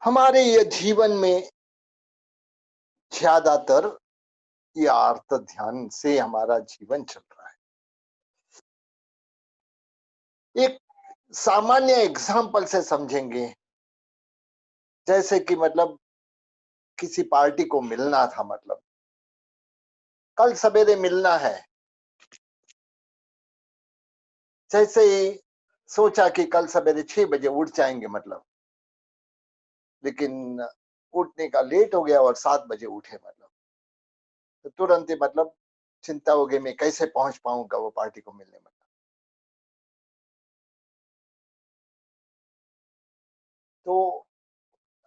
हमारे ये जीवन में ज्यादातर ये आर्त ध्यान से हमारा जीवन चल रहा है। एक सामान्य एग्जाम्पल से समझेंगे, जैसे कि मतलब किसी पार्टी को मिलना था, मतलब कल सवेरे मिलना है। जैसे ही सोचा कि कल सवेरे 6 बजे उठ जाएंगे, मतलब लेकिन उठने का लेट हो गया और 7 बजे उठे, मतलब तो तुरंत ही मतलब चिंता हो गई, मैं कैसे पहुंच पाऊंगा वो पार्टी को मिलने। मतलब तो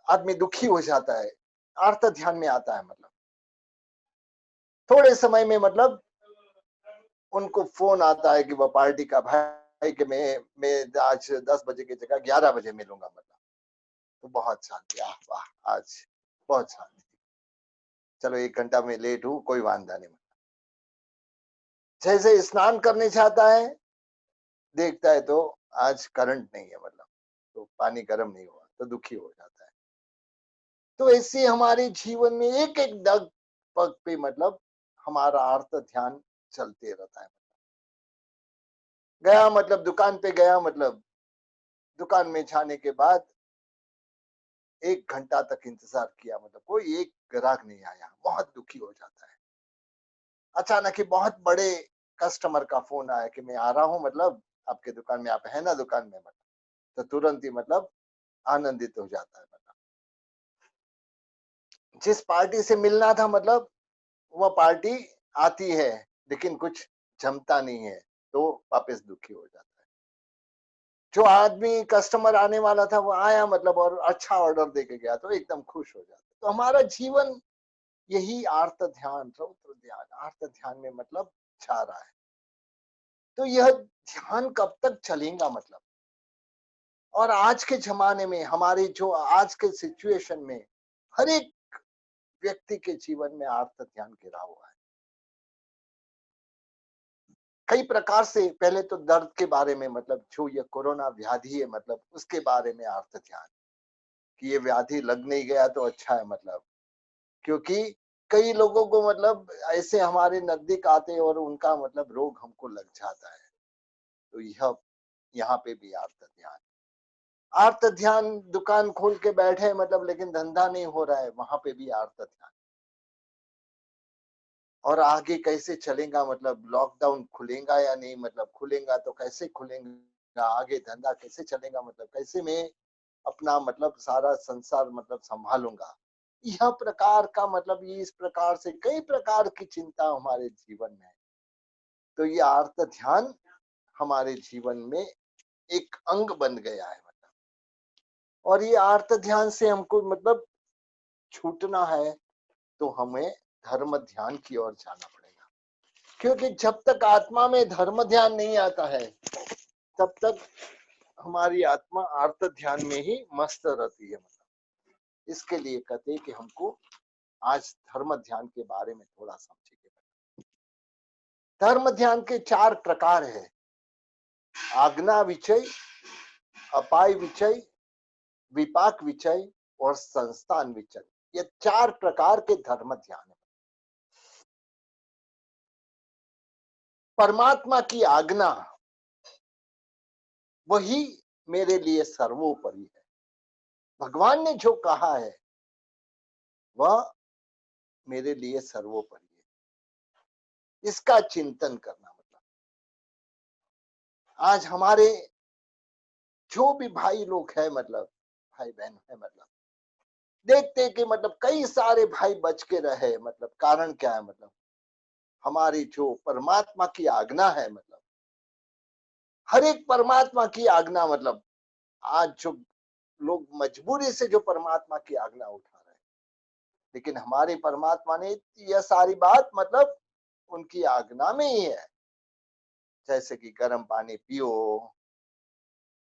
आदमी दुखी हो जाता है, आर्त ध्यान में आता है। मतलब थोड़े समय में मतलब उनको फोन आता है कि वो पार्टी का भाई कि मैं आज 10 बजे की जगह 11 बजे मिलूंगा। मतलब तो बहुत शांति, आह वाह, आज बहुत शांति, चलो 1 घंटा में लेट हूँ, कोई वांदा नहीं। जैसे स्नान करने जाता है, देखता है तो आज करंट नहीं है, मतलब तो पानी गर्म नहीं हुआ, तो दुखी हो जाता है। तो ऐसे हमारे जीवन में एक एक दग पग पे मतलब हमारा अर्थ ध्यान चलते रहता है। गया मतलब दुकान पे गया, मतलब दुकान में जाने के बाद 1 घंटा तक इंतजार किया, मतलब कोई एक ग्राहक नहीं आया, बहुत दुखी हो जाता है। अचानक ही बहुत बड़े कस्टमर का फोन आया कि मैं आ रहा हूँ, मतलब आपके दुकान में, आप है ना दुकान में। मतलब तो तुरंत ही मतलब आनंदित हो जाता है। मतलब जिस पार्टी से मिलना था, मतलब वह पार्टी आती है, लेकिन कुछ जमता नहीं है, तो वापस दुखी हो जाता है। जो आदमी कस्टमर आने वाला था वो आया, मतलब और अच्छा ऑर्डर देके गया, तो एकदम खुश हो जाता है। तो हमारा जीवन यही आर्त ध्यान, रौद्र ध्यान, आर्त ध्यान में मतलब जा रहा है। तो यह ध्यान कब तक चलेगा, मतलब और आज के जमाने में हमारे जो आज के सिचुएशन में हर एक व्यक्ति के जीवन में आर्त ध्यान गिरा हुआ है। कई प्रकार से, पहले तो दर्द के बारे में, मतलब जो ये कोरोना व्याधि है, मतलब उसके बारे में आर्त ध्यान कि ये व्याधि लग नहीं गया तो अच्छा है। मतलब क्योंकि कई लोगों को मतलब ऐसे हमारे नजदीक आते हैं और उनका मतलब रोग हमको लग जाता है। तो यह यहाँ पे भी आर्त ध्यान, आर्त ध्यान, दुकान खोल के बैठे मतलब लेकिन धंधा नहीं हो रहा है, वहां पे भी आर्त ध्यान। और आगे कैसे चलेगा, मतलब लॉकडाउन खुलेगा या नहीं, मतलब खुलेगा तो कैसे खुलेगा, आगे धंधा कैसे चलेगा, मतलब कैसे मैं अपना मतलब सारा संसार मतलब संभालूंगा। यह प्रकार का मतलब ये इस प्रकार से कई प्रकार की चिंता हमारे जीवन में है। तो ये आर्त ध्यान हमारे जीवन में एक अंग बन गया है। मतलब और ये आर्त ध्यान से हमको मतलब छूटना है, तो हमें धर्म ध्यान की ओर जाना पड़ेगा। क्योंकि जब तक आत्मा में धर्म ध्यान नहीं आता है, तब तक हमारी आत्मा आर्त ध्यान में ही मस्त रहती है। मतलब इसके लिए कहते हैं कि हमको आज धर्म ध्यान के बारे में थोड़ा समझेंगे। धर्म ध्यान के 4 प्रकार है: आज्ञा विचय, अपाय विचय, विपाक विचय और संस्थान विचय। ये 4 प्रकार के धर्म ध्यान है। परमात्मा की आज्ञा वही मेरे लिए सर्वोपरि है। भगवान ने जो कहा है वह मेरे लिए सर्वोपरि है। इसका चिंतन करना, मतलब आज हमारे जो भी भाई लोग हैं, मतलब भाई बहन है, मतलब देखते कि मतलब कई सारे भाई बच के रहे, मतलब कारण क्या है, मतलब हमारी जो परमात्मा की आज्ञा है, मतलब हर एक परमात्मा की आज्ञा, मतलब आज जो लोग मजबूरी से जो परमात्मा की आज्ञा उठा रहे हैं, लेकिन हमारे परमात्मा ने यह सारी बात मतलब उनकी आज्ञा में ही है। जैसे कि गर्म पानी पियो,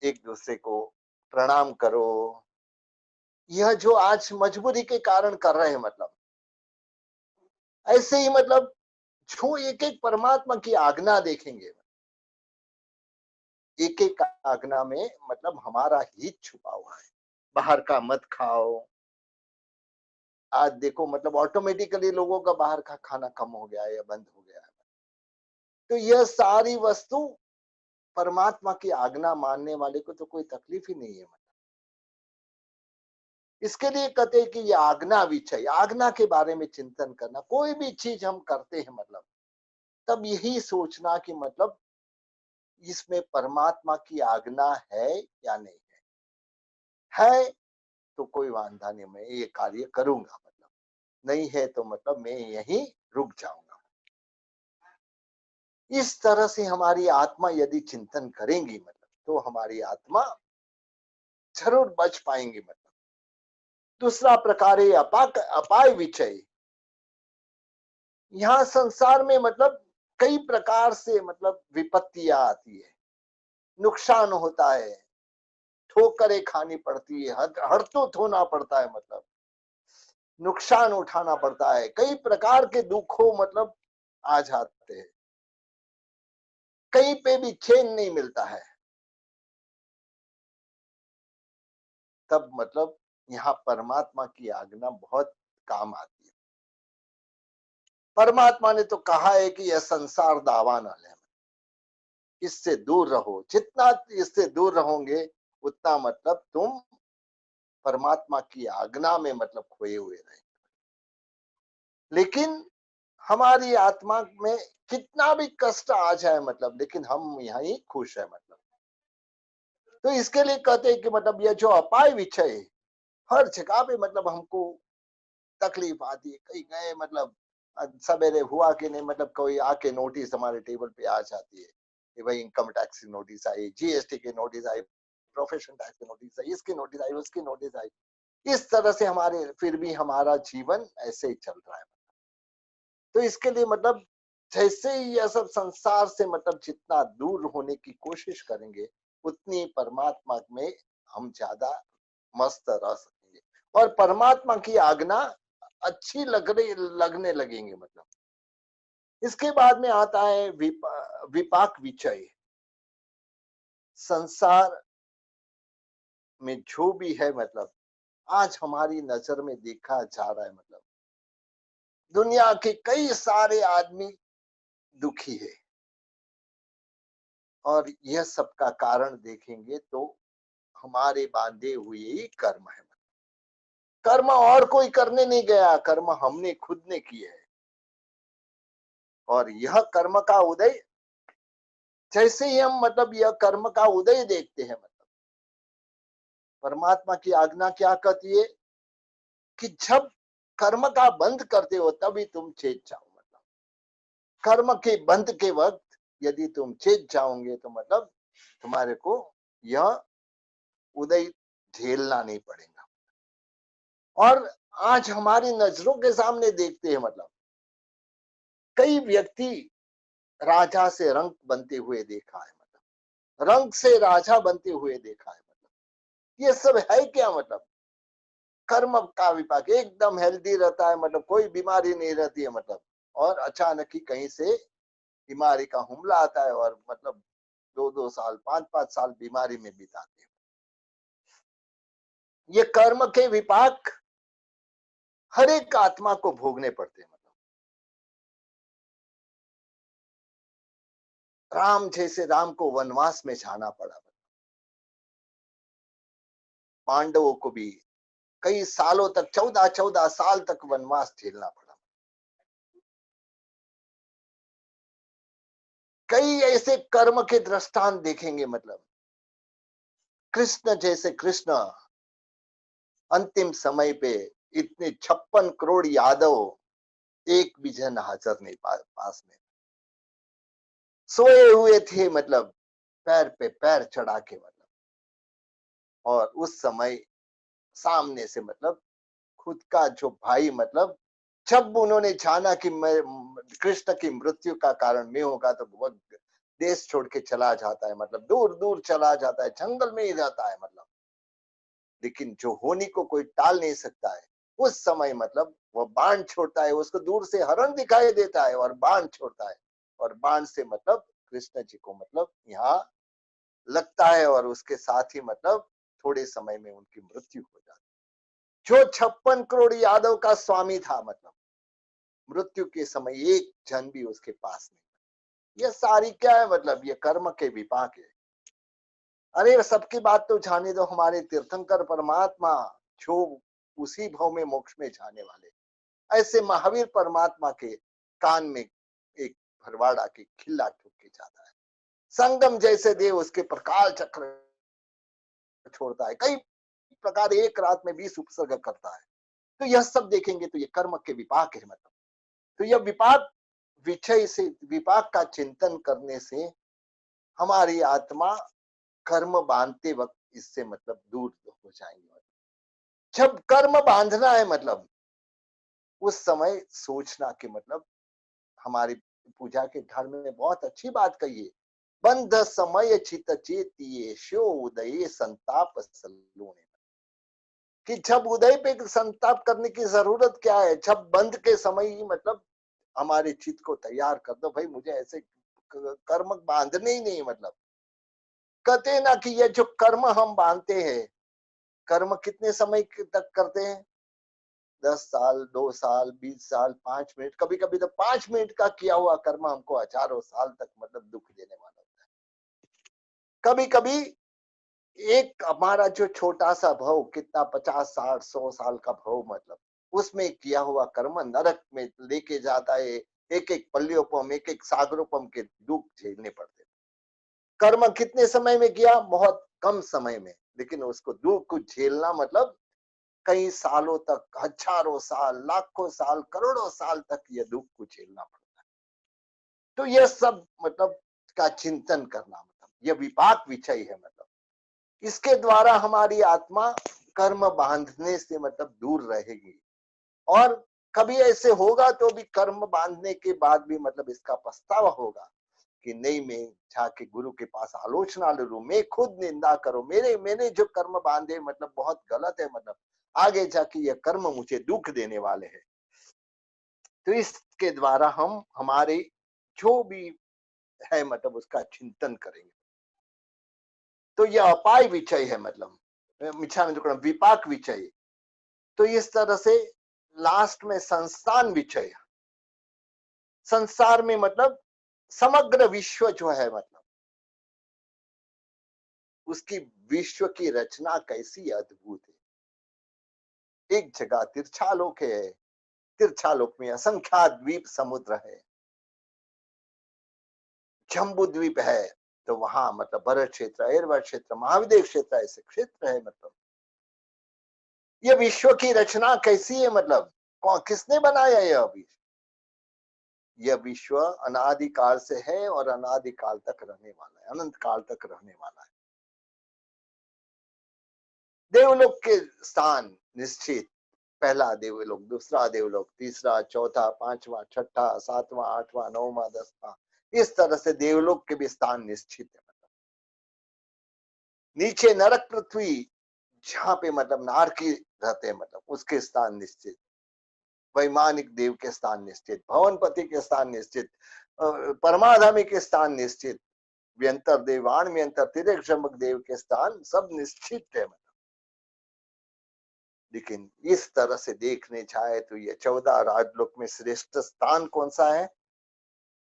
एक दूसरे को प्रणाम करो, यह जो आज मजबूरी के कारण कर रहे हैं, मतलब ऐसे ही मतलब जो एक एक परमात्मा की आज्ञा देखेंगे, एक एक आज्ञा में मतलब हमारा हित छुपा हुआ है। बाहर का मत खाओ। आज देखो मतलब ऑटोमेटिकली लोगों का बाहर का खाना कम हो गया है या बंद हो गया है। तो यह सारी वस्तु परमात्मा की आज्ञा मानने वाले को तो कोई तकलीफ ही नहीं है। इसके लिए कहते हैं कि ये आज्ञा विचय, आज्ञा के बारे में चिंतन करना। कोई भी चीज हम करते हैं मतलब तब यही सोचना कि मतलब इसमें परमात्मा की आज्ञा है या नहीं है तो कोई वांधा नहीं, मैं ये कार्य करूंगा, मतलब नहीं है तो मतलब मैं यहीं रुक जाऊंगा। इस तरह से हमारी आत्मा यदि चिंतन करेंगी मतलब तो हमारी आत्मा जरूर बच पाएंगी। मतलब दूसरा प्रकार है अपाय विचय। यहाँ संसार में मतलब कई प्रकार से मतलब विपत्तियां आती है, नुकसान होता है, ठोकरें खानी पड़ती है, हड़तोत होना पड़ता है, मतलब नुकसान उठाना पड़ता है, कई प्रकार के दुखों मतलब आ जाते हैं, कहीं पे भी चैन नहीं मिलता है। तब मतलब यहाँ परमात्मा की आज्ञा बहुत काम आती है। परमात्मा ने तो कहा है कि यह संसार दावानल है, इससे दूर रहो। जितना इससे दूर रहोगे उतना मतलब तुम परमात्मा की आज्ञा में मतलब खोए हुए रहे। लेकिन हमारी आत्मा में कितना भी कष्ट आ जाए मतलब लेकिन हम यहीं खुश है। मतलब तो इसके लिए कहते हैं कि मतलब यह जो अपाय विषय है, हर जगह पे मतलब हमको तकलीफ आती है। कहीं गए मतलब सवेरे हुआ कि नहीं, मतलब कोई आके नोटिस हमारे टेबल पे आ जाती है कि भाई इनकम टैक्स की नोटिस आई, जीएसटी की नोटिस आई, प्रोफेशन टैक्स की नोटिस आई, इसकी नोटिस आई, उसकी नोटिस आई। इस तरह से हमारे फिर भी हमारा जीवन ऐसे ही चल रहा है। तो इसके लिए मतलब जैसे ही यह सब संसार से मतलब जितना दूर होने की कोशिश करेंगे उतनी परमात्मा में हम ज्यादा मस्त रह सकेंगे और परमात्मा की आज्ञा अच्छी लगने लगेंगे। मतलब इसके बाद में आता है विपाक विचय। संसार में जो भी है मतलब आज हमारी नजर में देखा जा रहा है, मतलब दुनिया के कई सारे आदमी दुखी है और यह सब का कारण देखेंगे तो हमारे बांधे हुए ही कर्म है। कर्म और कोई करने नहीं गया, कर्म हमने खुद ने किए है। और यह कर्म का उदय जैसे ही हम मतलब यह कर्म का उदय देखते हैं, मतलब परमात्मा की आज्ञा क्या कहती है कि जब कर्म का बंद करते हो तभी तुम चेत जाओ। मतलब कर्म के बंद के वक्त यदि तुम चेत जाओगे तो मतलब तुम्हारे को यह उदय झेलना नहीं पड़ेगा। और आज हमारी नजरों के सामने देखते हैं मतलब कई व्यक्ति राजा से रंक बनते हुए देखा है, मतलब रंक से राजा बनते हुए देखा है। मतलब ये सब है क्या? मतलब कर्म का विपाक एकदम हेल्दी रहता है, मतलब कोई बीमारी नहीं रहती है, मतलब और अचानक ही कहीं से बीमारी का हमला आता है और मतलब 2-2 साल 5-5 साल बीमारी में बिताते हैं। ये कर्म के विपाक हर एक आत्मा को भोगने पड़ते हैं। मतलब राम जैसे राम को वनवास में जाना पड़ा, पांडवों को भी कई सालों तक 14-14 साल तक वनवास झेलना पड़ा। कई ऐसे कर्म के दृष्टांत देखेंगे, मतलब कृष्ण जैसे कृष्ण अंतिम समय पे इतने 56 करोड़ यादव एक भी जन हाजिर नहीं पास में सोए हुए थे, मतलब पैर पे पैर चढ़ा के, मतलब और उस समय सामने से मतलब खुद का जो भाई, मतलब जब उन्होंने जाना कि मैं कृष्ण की मृत्यु का कारण मैं होगा तो वो देश छोड़ के चला जाता है, मतलब दूर दूर चला जाता है, जंगल में ही रहता है। मतलब लेकिन जो होनी को कोई टाल नहीं सकता है, उस समय मतलब वो बाण छोड़ता है, उसको दूर से हरण दिखाई देता है और बाण छोड़ता है और बाण से मतलब कृष्ण जी को मतलब यहाँ लगता है और उसके साथ ही मतलब थोड़े समय में उनकी मृत्यु हो जाती। जो 56 करोड़ यादव का स्वामी था, मतलब मृत्यु के समय एक जन भी उसके पास नहीं। ये सारी क्या है, मतलब ये कर्म के विपाक है। अरे सबकी बात तो जाने दो, हमारे तीर्थंकर परमात्मा जो उसी भव में मोक्ष में जाने वाले, ऐसे महावीर परमात्मा के कान में एक भरवाड़ा की खिल्ला ठोक के जाता है। संगम जैसे देव उसके प्रकाल चक्र छोड़ता है, कई प्रकार एक रात में 20 उपसर्ग करता है। तो यह सब देखेंगे तो ये कर्म के विपाक है। मतलब तो यह विपाक विषय से, विपाक का चिंतन करने से हमारी आत्मा कर्म बांधते वक्त इससे मतलब दूर हो जाएंगे। जब कर्म बांधना है, मतलब उस समय सोचना कि मतलब हमारी पूजा के धर्म में बहुत अच्छी बात कही है, बंध समय चित चेतिये शो उदय संताप सलूने, कि जब उदय पे संताप करने की जरूरत क्या है, जब बंध के समय ही मतलब हमारे चित्त को तैयार कर दो, भाई मुझे ऐसे कर्म बांधने ही नहीं। मतलब कहते ना कि ये जो कर्म हम बांधते हैं, कर्म कितने समय तक करते हैं, 10 साल, 2 साल, 20 साल, 5 मिनट, कभी कभी तो 5 मिनट का किया हुआ कर्म हमको हजारों साल तक मतलब दुख देने वाला होता है। कभी कभी एक हमारा जो छोटा सा भव, कितना 50, 60, 100 साल का भव, मतलब उसमें किया हुआ कर्म नरक में लेके जाता है। एक एक पल्लियोपम, एक एक सागरोपम के दुख झेलने पड़ते। कर्म कितने समय में किया, बहुत कम समय में, लेकिन उसको दुख को झेलना मतलब कई सालों तक, हजारों साल, लाखों साल, करोड़ों साल तक यह दुख को झेलना पड़ता है। तो यह सब मतलब का चिंतन करना, मतलब यह विपाक विषय है। मतलब इसके द्वारा हमारी आत्मा कर्म बांधने से मतलब दूर रहेगी। और कभी ऐसे होगा तो भी कर्म बांधने के बाद भी मतलब इसका पछतावा होगा कि नहीं, मैं जाके गुरु के पास आलोचना लूं, मैं खुद निंदा करूं, मेरे मैंने जो कर्म बांधे मतलब बहुत गलत है, मतलब आगे जाके ये कर्म मुझे दुख देने वाले हैं। तो इसके द्वारा हम हमारे जो भी है मतलब उसका चिंतन करेंगे। तो यह अपाय विषय है, मतलब मिच्छा में विपाक विषय। तो इस तरह से लास्ट में संस्थान विषय, संसार में मतलब समग्र विश्व जो है, मतलब उसकी विश्व की रचना कैसी अद्भुत है। एक जगह तिरछालोक है, तिरछालोक में असंख्या द्वीप समुद्र है। जम्बू द्वीप है तो वहां मतलब भरत क्षेत्र, एरवट क्षेत्र, महाविदेव क्षेत्र ऐसे क्षेत्र है। मतलब ये विश्व की रचना कैसी है, मतलब कौन किसने बनाया यह विश्व। यह विश्व अनादिकाल से है और अनादिकाल तक रहने वाला है, अनंत काल तक रहने वाला है। देवलोक के स्थान निश्चित, पहला देवलोक, दूसरा देवलोक, तीसरा, चौथा, पांचवा, छठा, सातवां, आठवां, नौवां, 10वां, इस तरह से देवलोक के भी स्थान निश्चित है। मतलब नीचे नरक पृथ्वी, जहाँ पे मतलब नारकी रहते हैं, मतलब उसके स्थान निश्चित, वैमानिक देव के स्थान निश्चित, भवनपति के स्थान निश्चित, परमाधामी के स्थान निश्चित, व्यंतर देव, आणव्यंतर, तिर्यक्षमक देव के स्थान सब निश्चित है। लेकिन इस तरह से देखने जाए तो ये 14 राजलोक में श्रेष्ठ स्थान कौन सा है।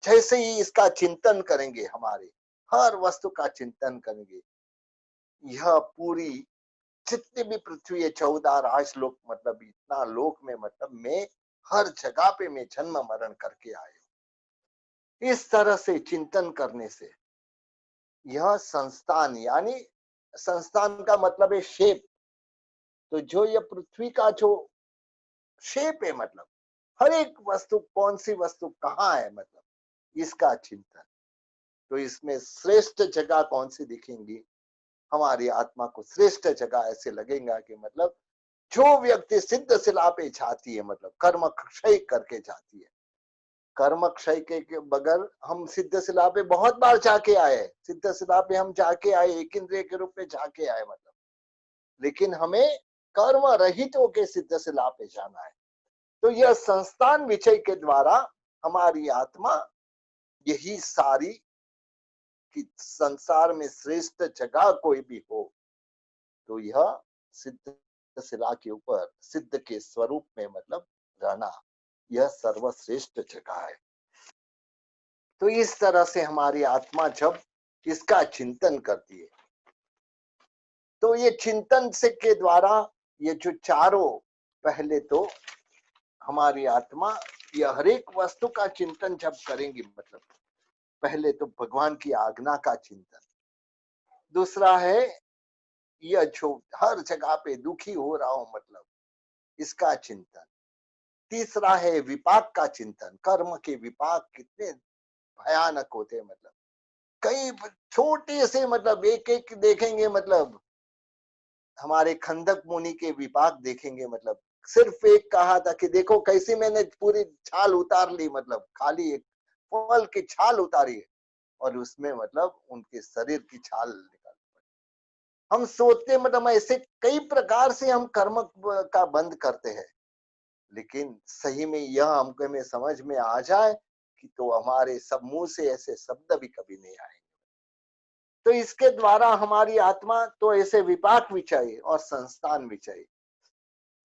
जैसे ही इसका चिंतन करेंगे, हमारे हर वस्तु का चिंतन करेंगे, यह पूरी जितने भी पृथ्वी है 14 राजलोक, मतलब इतना लोक में मतलब मैं हर जगह पे मैं जन्म मरण करके आए। इस तरह से चिंतन करने से यह संस्थान, यानी संस्थान का मतलब है शेप। तो जो यह पृथ्वी का जो शेप है, मतलब हर एक वस्तु, कौन सी वस्तु कहाँ है, मतलब इसका चिंतन। तो इसमें श्रेष्ठ जगह कौन सी दिखेंगी, हमारी आत्मा को श्रेष्ठ जगह ऐसे लगेगा कि मतलब जो व्यक्ति सिद्ध शिला पे जाती है, मतलब कर्म क्षय करके जाती है। कर्म क्षय के बगैर हम सिद्ध शिला पे बहुत बार जाके आए, सिद्ध शिला पे हम जाके आए, एक इंद्रिय के रूप में जाके आए, मतलब लेकिन हमें कर्म रहित होके सिद्ध शिला पे जाना है। तो यह संस्थान विषय के द्वारा हमारी आत्मा यही सारी, कि संसार में श्रेष्ठ जगह कोई भी हो तो यह सिद्ध शिला के ऊपर सिद्ध के स्वरूप में मतलब रहना, यह सर्वश्रेष्ठ जगह है। तो इस तरह से हमारी आत्मा जब इसका चिंतन करती है, तो ये चिंतन से के द्वारा ये जो चारों, पहले तो हमारी आत्मा यह हर एक वस्तु का चिंतन जब करेंगी, मतलब पहले तो भगवान की आज्ञा का चिंतन, दूसरा है यह जो हर जगह पे दुखी हो रहा हूं मतलब इसका चिंतन, तीसरा है विपाक का चिंतन, कर्म के विपाक कितने भयानक होते हैं, मतलब कई छोटे से मतलब एक एक देखेंगे, मतलब हमारे खंदक मुनि के विपाक देखेंगे, मतलब सिर्फ एक कहा था कि देखो कैसे मैंने पूरी छाल उतार ली, मतलब खाली एक फल की छाल उतारी है और उसमें मतलब उनके शरीर की छाल निकाल। हम सोचते मतलब ऐसे कई प्रकार से हम कर्म का बंद करते हैं, लेकिन सही में यह हमको में समझ में आ जाए कि तो हमारे सब मुंह से ऐसे शब्द भी कभी नहीं आएंगे। तो इसके द्वारा हमारी आत्मा तो ऐसे विपाक भी चाहिए और संस्थान भी चाहिए।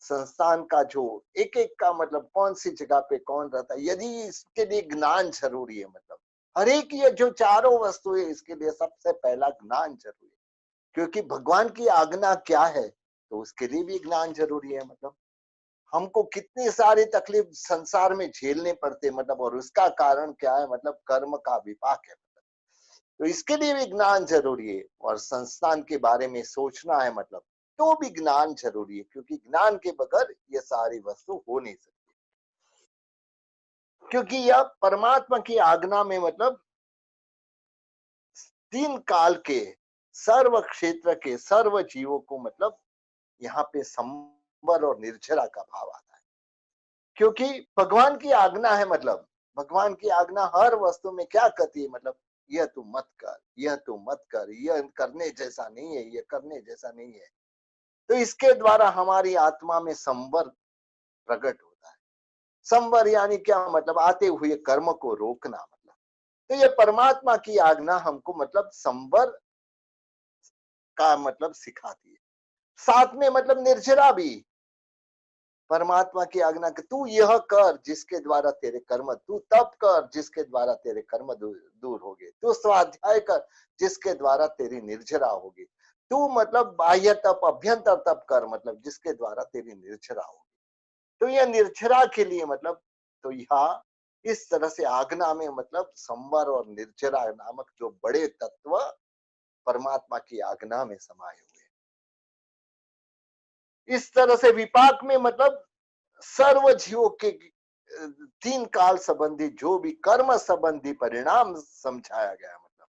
संस्थान का जो एक एक का मतलब कौन सी जगह पे कौन रहता है, यदि इसके लिए ज्ञान जरूरी है, मतलब हर एक ये जो चारों वस्तु है इसके लिए सबसे पहला ज्ञान जरूरी है, क्योंकि भगवान की आज्ञा क्या है तो उसके लिए भी ज्ञान जरूरी है। मतलब हमको कितनी सारी तकलीफ संसार में झेलने पड़ते, मतलब और उसका कारण क्या है, मतलब कर्म का विपाक है। तो इसके लिए भी ज्ञान जरूरी है और संस्थान के बारे में सोचना है, मतलब तो भी ज्ञान जरूरी है, क्योंकि ज्ञान के बगैर ये सारी वस्तु हो नहीं सकती, क्योंकि यह परमात्मा की आज्ञा में मतलब तीन काल के सर्व क्षेत्र के सर्व जीवों को मतलब यहाँ पे संवर और निर्जरा का भाव आता है, क्योंकि भगवान की आज्ञा है। मतलब भगवान की आज्ञा हर वस्तु में क्या कहती है, मतलब यह तू मत कर, यह तू मत कर, यह करने जैसा नहीं है, यह करने जैसा नहीं है। तो इसके द्वारा हमारी आत्मा में संवर प्रकट होता है। संवर यानी क्या, मतलब आते हुए कर्म को रोकना, मतलब तो ये परमात्मा की आज्ञा हमको मतलब संवर का मतलब सिखाती है। साथ में मतलब निर्जरा भी, परमात्मा की आज्ञा कि तू यह कर जिसके द्वारा तेरे कर्म, तू तप कर जिसके द्वारा तेरे कर्म दूर होंगे, तू स्वाध्याय कर जिसके द्वारा तेरी निर्जरा होगी, तू मतलब बाह्य तप अभ्यंतर तप कर मतलब जिसके द्वारा तेरी निर्जरा होगी। तो यह निर्जरा के लिए मतलब, तो यहाँ इस तरह से आज्ञा में मतलब संवर और निर्जरा नामक जो बड़े तत्व परमात्मा की आज्ञा में समाये हुए। इस तरह से विपाक में मतलब सर्व जीवों के तीन काल संबंधी जो भी कर्म संबंधी परिणाम समझाया गया, मतलब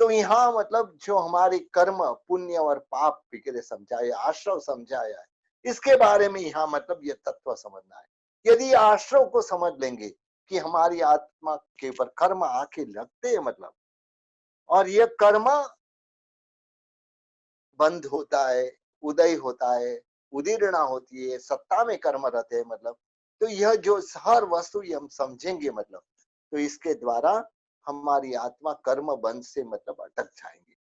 तो यहाँ मतलब जो हमारे कर्म पुण्य और पाप वगैरह समझाए, आश्रव समझाया है, इसके बारे में यहाँ मतलब ये तत्व समझना है। यदि आश्रव को समझ लेंगे कि हमारी आत्मा के ऊपर कर्म आके लगते हैं, मतलब और ये कर्म बंद होता है, उदय होता है, उदीर्णा होती है, सत्ता में कर्म रहते हैं, मतलब तो यह जो हर वस्तु ये हम समझेंगे, मतलब तो इसके द्वारा हमारी आत्मा कर्म बंध से मतलब अटक जाएंगे।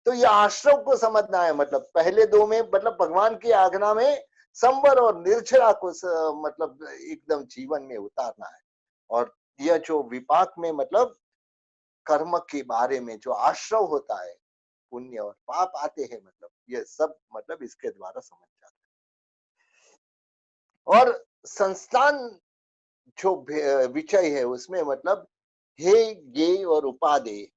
तो यह आश्रम को समझना है, मतलब पहले दो में मतलब भगवान की आज्ञा में संवर और निर्जरा को मतलब एकदम जीवन में उतारना है, और यह जो विपाक में मतलब कर्म के बारे में जो आश्रव होता है, पुण्य और पाप आते हैं, मतलब ये सब मतलब इसके द्वारा समझ जाते हैं। और संस्थान जो विषय है उसमें मतलब हे ज्ञेय और उपादेय,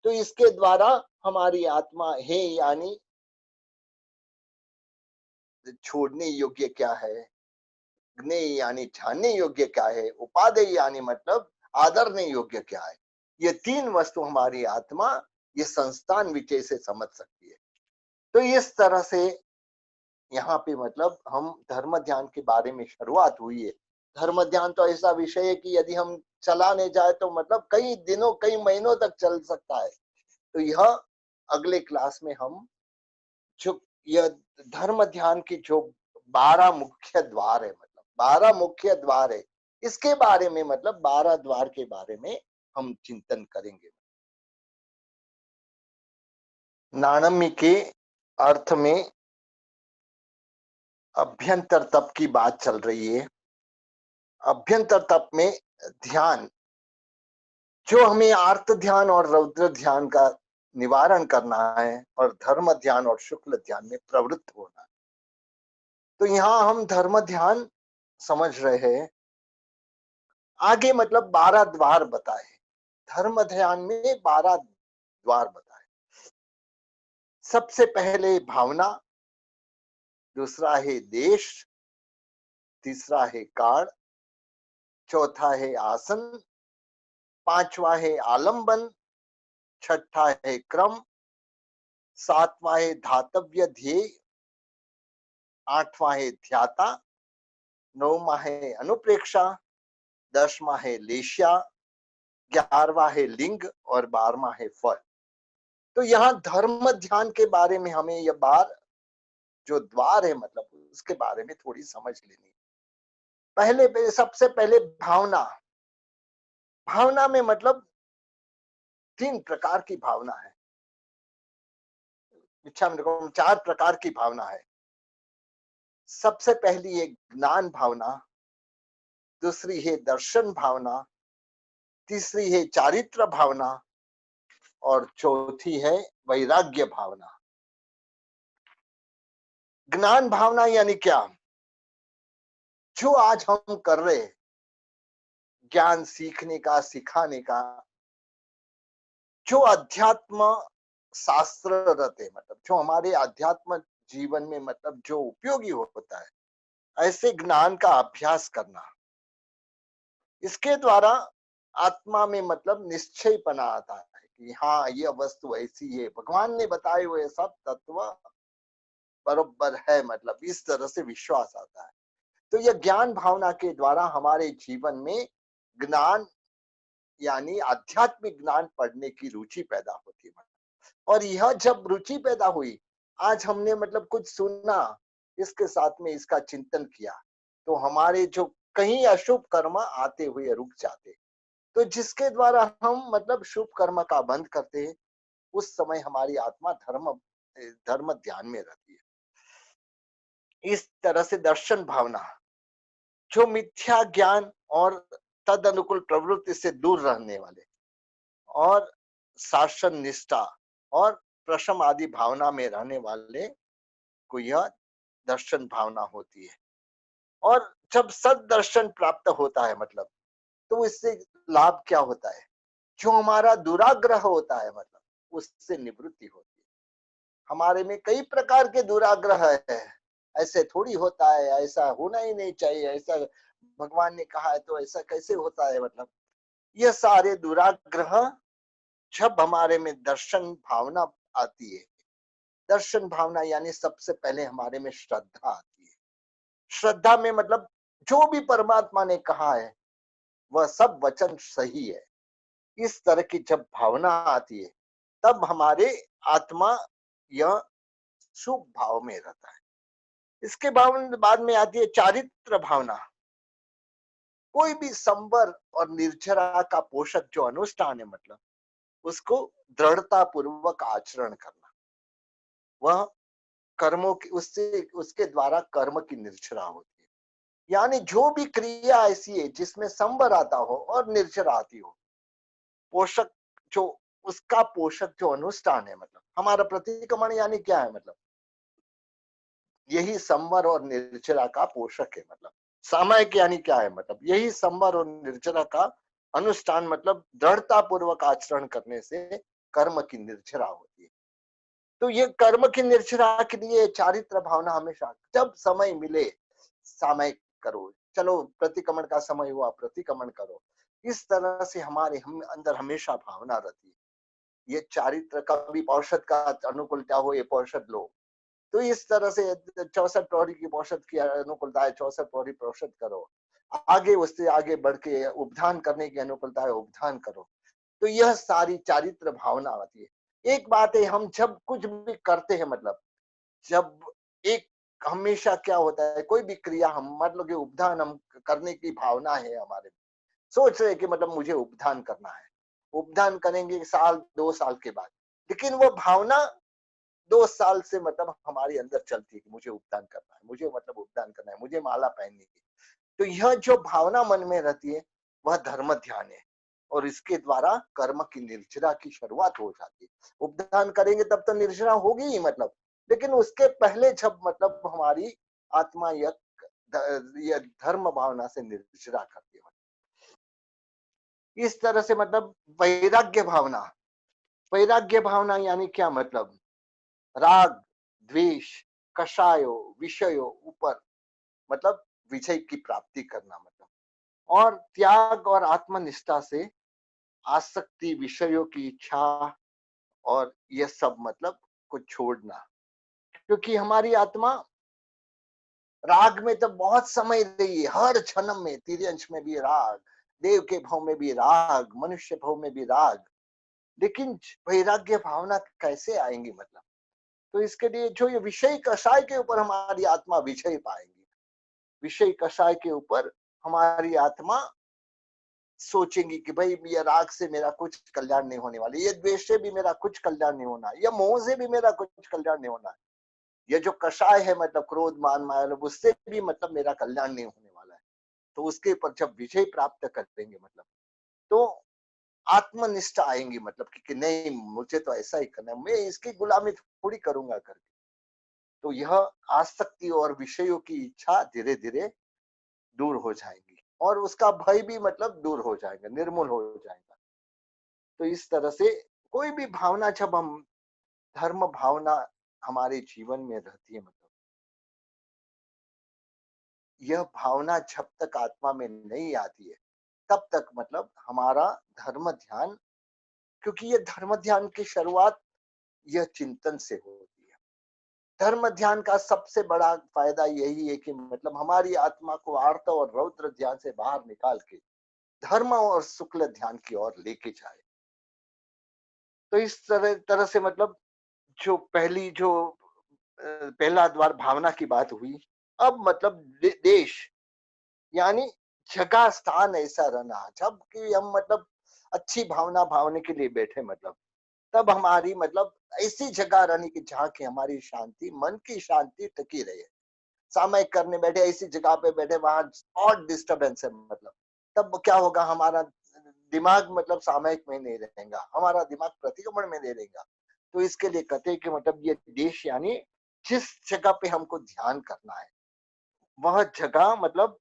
तो इसके द्वारा हमारी आत्मा हे यानी छोड़ने योग्य क्या है, ज्ञेय यानी जानने योग्य क्या है, उपादेय यानी मतलब आदरने योग्य क्या है। ये तीन वस्तु हमारी आत्मा ये संस्थान विषय से समझ सकती है। तो इस तरह से यहाँ पे मतलब हम धर्म ध्यान के बारे में शुरुआत हुई है। धर्म ध्यान तो ऐसा विषय है कि यदि हम चलाने जाए तो मतलब कई दिनों कई महीनों तक चल सकता है। तो यह अगले क्लास में हम जो यह धर्म ध्यान की जो 12 मुख्य द्वार है, मतलब 12 मुख्य द्वार है, इसके बारे में मतलब 12 द्वार के बारे में हम चिंतन करेंगे। नाणम्य के अर्थ में अभ्यंतर तप की बात चल रही है। अभ्यंतर तप में ध्यान, जो हमें आर्त ध्यान और रौद्र ध्यान का निवारण करना है और धर्म ध्यान और शुक्ल ध्यान में प्रवृत्त होना है। तो यहाँ हम धर्म ध्यान समझ रहे हैं। आगे मतलब 12 द्वार बताए, धर्म ध्यान में 12 द्वार बताए। सबसे पहले भावना, दूसरा है देश, तीसरा है काल, चौथा है आसन, पांचवा है आलंबन, छठा है क्रम, सातवां है धातव्य ध्येय, आठवां है ध्याता, नौवां है अनुप्रेक्षा, 10वां है लेश्या, 11वां है लिंग और 12वां है फल। तो यहाँ धर्म ध्यान के बारे में हमें यह बार जो द्वार है मतलब उसके बारे में थोड़ी समझ लेनी। पहले सबसे पहले भावना। भावना में मतलब 3 प्रकार की भावना है। इच्छा में 4 प्रकार की भावना है। सबसे पहली है ज्ञान भावना, दूसरी है दर्शन भावना, तीसरी है चारित्र भावना और चौथी है वैराग्य भावना। ज्ञान भावना यानी क्या? जो आज हम कर रहे हैं, ज्ञान सीखने का, सिखाने का, जो अध्यात्म शास्त्र रहते मतलब जो हमारे अध्यात्म जीवन में मतलब जो उपयोगी होता है, ऐसे ज्ञान का अभ्यास करना। इसके द्वारा आत्मा में मतलब निश्चयपना आता है कि हाँ यह वस्तु ऐसी है, भगवान ने बताए हुए सब तत्व बरोबर है, मतलब इस तरह से विश्वास आता है। तो यह ज्ञान भावना के द्वारा हमारे जीवन में ज्ञान यानी आध्यात्मिक ज्ञान पढ़ने की रुचि पैदा होती है। और यह जब रुचि पैदा हुई, आज हमने मतलब कुछ सुना, इसके साथ में इसका चिंतन किया, तो हमारे जो कहीं अशुभ कर्म आते हुए रुक जाते। तो जिसके द्वारा हम मतलब शुभ कर्म का बंद करते हैं, उस समय हमारी आत्मा धर्म धर्म ध्यान में रहती है। इस तरह से दर्शन भावना, जो मिथ्या ज्ञान और तद अनुकूल प्रवृत्ति से दूर रहने वाले और शासन निष्ठा और प्रशम आदि भावना में रहने वाले को यह दर्शन भावना होती है। और जब सद दर्शन प्राप्त होता है मतलब, तो इससे लाभ क्या होता है? जो हमारा दुराग्रह होता है मतलब उससे निवृत्ति होती है। हमारे में कई प्रकार के दुराग्रह है, ऐसे थोड़ी होता है, ऐसा होना ही नहीं चाहिए, ऐसा भगवान ने कहा है तो ऐसा कैसे होता है, मतलब ये सारे दुराग्रह जब हमारे में दर्शन भावना आती है, दर्शन भावना यानी सबसे पहले हमारे में श्रद्धा आती है। श्रद्धा में मतलब जो भी परमात्मा ने कहा है वह सब वचन सही है, इस तरह की जब भावना आती है तब हमारे आत्मा यह शुभ भाव में रहता है। इसके बाद में आती है चारित्र भावना। कोई भी संवर और निर्जरा का पोषक जो अनुष्ठान है मतलब उसको दृढ़ता पूर्वक आचरण करना, वह कर्मों की उससे उसके द्वारा कर्म की निर्जरा होती है। यानी जो भी क्रिया ऐसी है जिसमें संवर आता हो और निर्जरा आती हो, पोषक जो उसका पोषक जो अनुष्ठान है मतलब हमारा प्रतिक्रमण यानी क्या है, मतलब यही संवर और निर्जरा का पोषक है। मतलब सामायिक यानी क्या है, मतलब यही संवर और निर्जरा का अनुष्ठान, मतलब दृढ़ता पूर्वक आचरण करने से कर्म की निर्जरा होती है। तो ये कर्म की निर्जरा के लिए चारित्र भावना हमेशा जब समय मिले सामयिक करो, चलो प्रतिक्रमण का समय हुआ प्रतिक्रमण करो, इस तरह से हमारे हम अंदर हमेशा भावना रहती है। ये चारित्र का भी औषध का अनुकूलता हो, ये औषध लो, तो इस तरह से 64 प्रहरी की औषध की अनुकूलता है, 64 प्रहरी औषध करो, आगे उससे आगे बढ़ के उपधान करने की अनुकूलता है, उपधान करो। तो यह सारी चारित्र भावना आती है। एक बात है, हम जब कुछ भी करते हैं मतलब जब एक हमेशा क्या होता है, कोई भी क्रिया हम मतलब कि उपधान हम करने की भावना है हमारे, सोच रहे कि मतलब मुझे उपधान करना है, उपधान करेंगे साल 2 साल के बाद, लेकिन वो भावना 2 साल से मतलब हमारे अंदर चलती है कि मुझे उपदान करना है, मुझे मतलब उपदान करना है, मुझे माला पहननी है। तो यह जो भावना मन में रहती है वह धर्म ध्यान है, और इसके द्वारा कर्म की निर्जरा की शुरुआत हो जाती है। उपदान करेंगे तब तो निर्जरा होगी ही मतलब, लेकिन उसके पहले जब मतलब हमारी आत्मा यह धर्म भावना से निर्जरा करती है। इस तरह से मतलब वैराग्य भावना यानी क्या मतलब, राग, द्वेष, कषायो, विषयों ऊपर मतलब विजय की प्राप्ति करना मतलब, और त्याग और आत्मनिष्ठा से आसक्ति, विषयों की इच्छा और यह सब मतलब को छोड़ना। क्योंकि हमारी आत्मा राग में तो बहुत समय रही है, हर जन्म में, तिर्यंश में भी राग, देव के भाव में भी राग, मनुष्य भाव में भी राग, लेकिन वैराग्य भावना कैसे आएंगी मतलब। तो इसके लिए जो ये विषय कषाय के ऊपर हमारी आत्मा विजय पाएंगी, विषय कषाय के ऊपर हमारी आत्मा सोचेंगी कि भाई ये राग से मेरा कुछ कल्याण नहीं होने वाला, ये द्वेष से भी मेरा कुछ कल्याण नहीं होना, या मोह से भी मेरा कुछ कल्याण नहीं होना, ये जो कषाय है मतलब क्रोध मान माया लोभ, उससे भी मतलब मेरा कल्याण नहीं होने वाला है। तो उसके ऊपर जब विजय प्राप्त कर देंगे मतलब, तो आत्मनिष्ठा आएंगी मतलब कि नहीं मुझे तो ऐसा ही करना है, मैं इसकी गुलामी थोड़ी करूंगा करके। तो यह आसक्ति और विषयों की इच्छा धीरे धीरे दूर हो जाएगी, और उसका भय भी मतलब दूर हो जाएगा, निर्मूल हो जाएगा। तो इस तरह से कोई भी भावना जब हम धर्म भावना हमारे जीवन में रहती है मतलब, यह भावना जब तक आत्मा में नहीं आती है तब तक मतलब हमारा धर्म ध्यान, क्योंकि ये धर्म ध्यान की शुरुआत यह चिंतन से होती है। धर्म ध्यान का सबसे बड़ा फायदा यही है कि मतलब हमारी आत्मा को आर्त और रौद्र ध्यान से बाहर निकाल के धर्म और शुक्ल ध्यान की ओर लेके जाए। तो इस तरह से मतलब जो पहला द्वार भावना की बात हुई, अब मतलब देश यानी जगह स्थान ऐसा रहना, जब कि हम मतलब अच्छी भावना भावने के लिए बैठे मतलब, तब हमारी मतलब ऐसी जगह रहने की जहाँ की हमारी शांति, मन की शांति टकी रहे। सामयिक करने बैठे ऐसी जगह पे बैठे वहां और डिस्टरबेंस है मतलब, तब क्या होगा, हमारा दिमाग मतलब सामयिक में नहीं रहेगा, हमारा दिमाग प्रतिक्रमण में नहीं रहेगा। तो इसके लिए कहते हैं कि मतलब ये देश यानी जिस जगह पे हमको ध्यान करना है वह जगह मतलब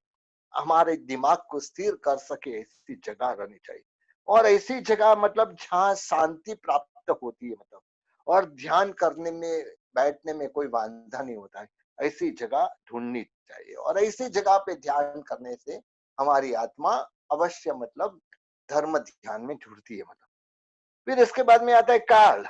हमारे दिमाग को स्थिर कर सके, ऐसी जगह रहनी चाहिए। और ऐसी जगह मतलब जहाँ शांति प्राप्त होती है मतलब, और ध्यान करने में बैठने में कोई वांधा नहीं होता है, ऐसी जगह ढूंढनी चाहिए। और ऐसी जगह पे ध्यान करने से हमारी आत्मा अवश्य मतलब धर्म ध्यान में जुड़ती है मतलब। फिर इसके बाद में आता है काल।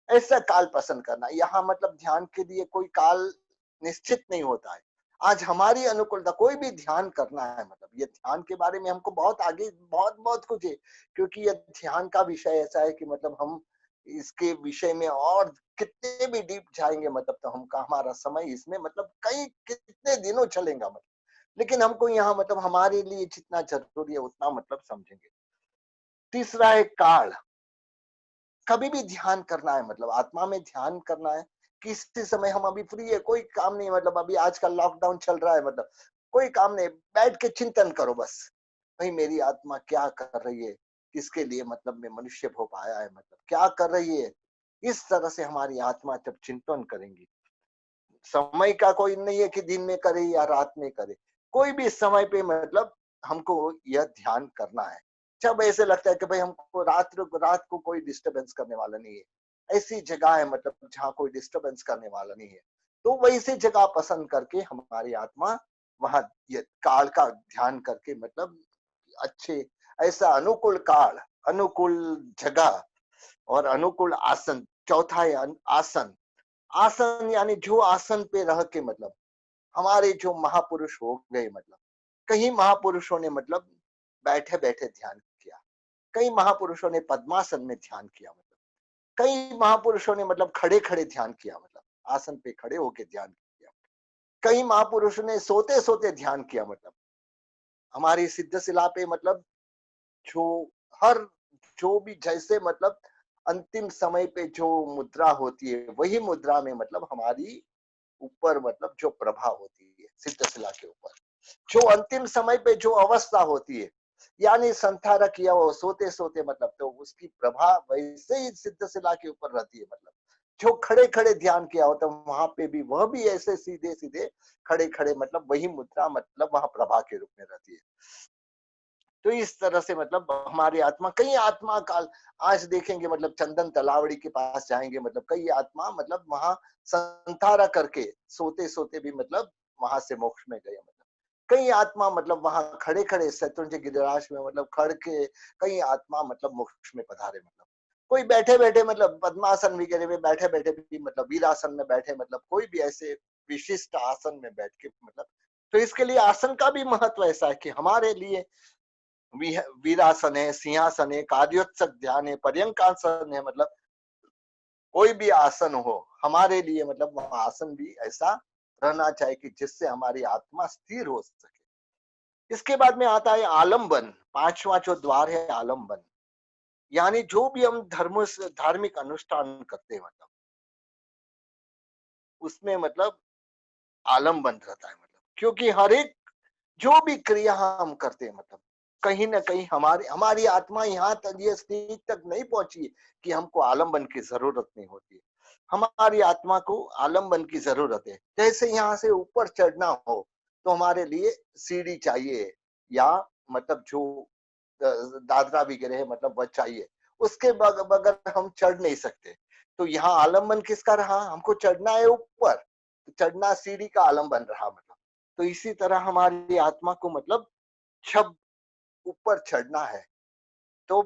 ऐसा काल पसंद करना, यहाँ मतलब ध्यान के लिए कोई काल निश्चित नहीं होता है। आज हमारी अनुकूलता, कोई भी ध्यान करना है मतलब, ये ध्यान के बारे में हमको बहुत आगे बहुत बहुत कुछ है, क्योंकि ये ध्यान का विषय ऐसा है कि मतलब हम इसके विषय में और कितने भी डीप जाएंगे मतलब, तो हमका हमारा समय इसमें मतलब कई कितने दिनों चलेगा मतलब, लेकिन हमको यहाँ मतलब हमारे लिए जितना जरूरी है उतना मतलब समझेंगे। तीसरा है काल। कभी भी ध्यान करना है मतलब, आत्मा में ध्यान करना है, किसी समय हम अभी फ्री है, कोई काम नहीं मतलब, अभी आजकल लॉकडाउन चल रहा है मतलब, कोई काम नहीं, बैठ के चिंतन करो बस, भाई मेरी आत्मा क्या कर रही है, किसके लिए मतलब मैं मनुष्य हो पाया है मतलब, क्या कर रही है। इस तरह से हमारी आत्मा जब चिंतन करेंगी, समय का कोई नहीं है कि दिन में करे या रात में करे, कोई भी समय पे मतलब हमको यह ध्यान करना है। जब ऐसे लगता है कि भाई हमको रात को कोई डिस्टरबेंस करने वाला नहीं है, ऐसी जगह है मतलब जहाँ कोई डिस्टरबेंस करने वाला नहीं है, तो वैसी जगह पसंद करके हमारी आत्मा वहां ये काल का ध्यान करके मतलब अच्छे, ऐसा अनुकूल काल, अनुकूल जगह और अनुकूल आसन। चौथा है आसन। आसन यानी जो आसन पे रह के मतलब हमारे जो महापुरुष हो गए मतलब, कई महापुरुषों ने मतलब बैठे बैठे ध्यान किया, कई महापुरुषों ने पद्मासन में ध्यान किया मतलब, कई महापुरुषों ने मतलब खड़े खड़े ध्यान किया मतलब, आसन पे खड़े होके ध्यान किया, कई महापुरुषों ने सोते सोते ध्यान किया मतलब, हमारी सिद्ध शिला पे मतलब जो हर जो भी जैसे मतलब अंतिम समय पे जो मुद्रा होती है वही मुद्रा में मतलब हमारी ऊपर मतलब जो प्रभा होती है सिद्धशिला के ऊपर, जो अंतिम समय पे जो अवस्था होती है, यानी संथारा किया वो सोते सोते मतलब तो उसकी प्रभा वैसे ही सिद्धशिला के ऊपर रहती है। मतलब जो खड़े खड़े ध्यान किया होता है वहां पे भी वह भी ऐसे सीधे सीधे खड़े खड़े मतलब वही मुद्रा मतलब वहां प्रभा के रूप में रहती है। तो इस तरह से मतलब हमारी आत्मा, कई आत्मा काल आज देखेंगे मतलब चंदन तलावड़ी के पास जाएंगे मतलब कई आत्मा मतलब वहां संतारा करके सोते सोते भी मतलब वहां से मोक्ष में गए। मतलब कई आत्मा मतलब वहां खड़े खड़े शत्रुंजय गिरिराज में मतलब खड़ के कई आत्मा मतलब मोक्ष में पधारे। मतलब कोई बैठे बैठे मतलब पद्मासन वगैरह में बैठे बैठे भी मतलब वीरासन में बैठे मतलब कोई भी ऐसे विशिष्ट आसन में बैठ के मतलब, तो इसके लिए आसन का भी महत्व ऐसा है कि हमारे लिए वीरासन है, सिंहासन है, कार्योत्सक ध्यान है, पर्यंकासन है। मतलब कोई भी आसन हो हमारे लिए मतलब वह आसन भी ऐसा रहना चाहिए कि जिससे हमारी आत्मा स्थिर हो सके। इसके बाद में आता है आलम्बन, पांचवा जो द्वार है आलम्बन, यानी जो भी हम धार्मिक अनुष्ठान करते हैं मतलब उसमें मतलब आलम्बन रहता है। मतलब क्योंकि हर एक जो भी क्रिया हम करते हैं मतलब कहीं ना कहीं हमारी हमारी आत्मा यहाँ तक ये स्थिति तक नहीं पहुंची है कि हमको आलम्बन की जरूरत नहीं होती है। हमारी आत्मा को आलम्बन की जरूरत है। जैसे यहाँ से ऊपर चढ़ना हो तो हमारे लिए सीढ़ी चाहिए या मतलब जो दादरा वगैरह है मतलब वह चाहिए, उसके बगैर हम चढ़ नहीं सकते। तो यहाँ आलम्बन किसका रहा, हमको चढ़ना है ऊपर, तो चढ़ना सीढ़ी का आलम्बन रहा। मतलब तो इसी तरह हमारी आत्मा को मतलब जब ऊपर चढ़ना है तो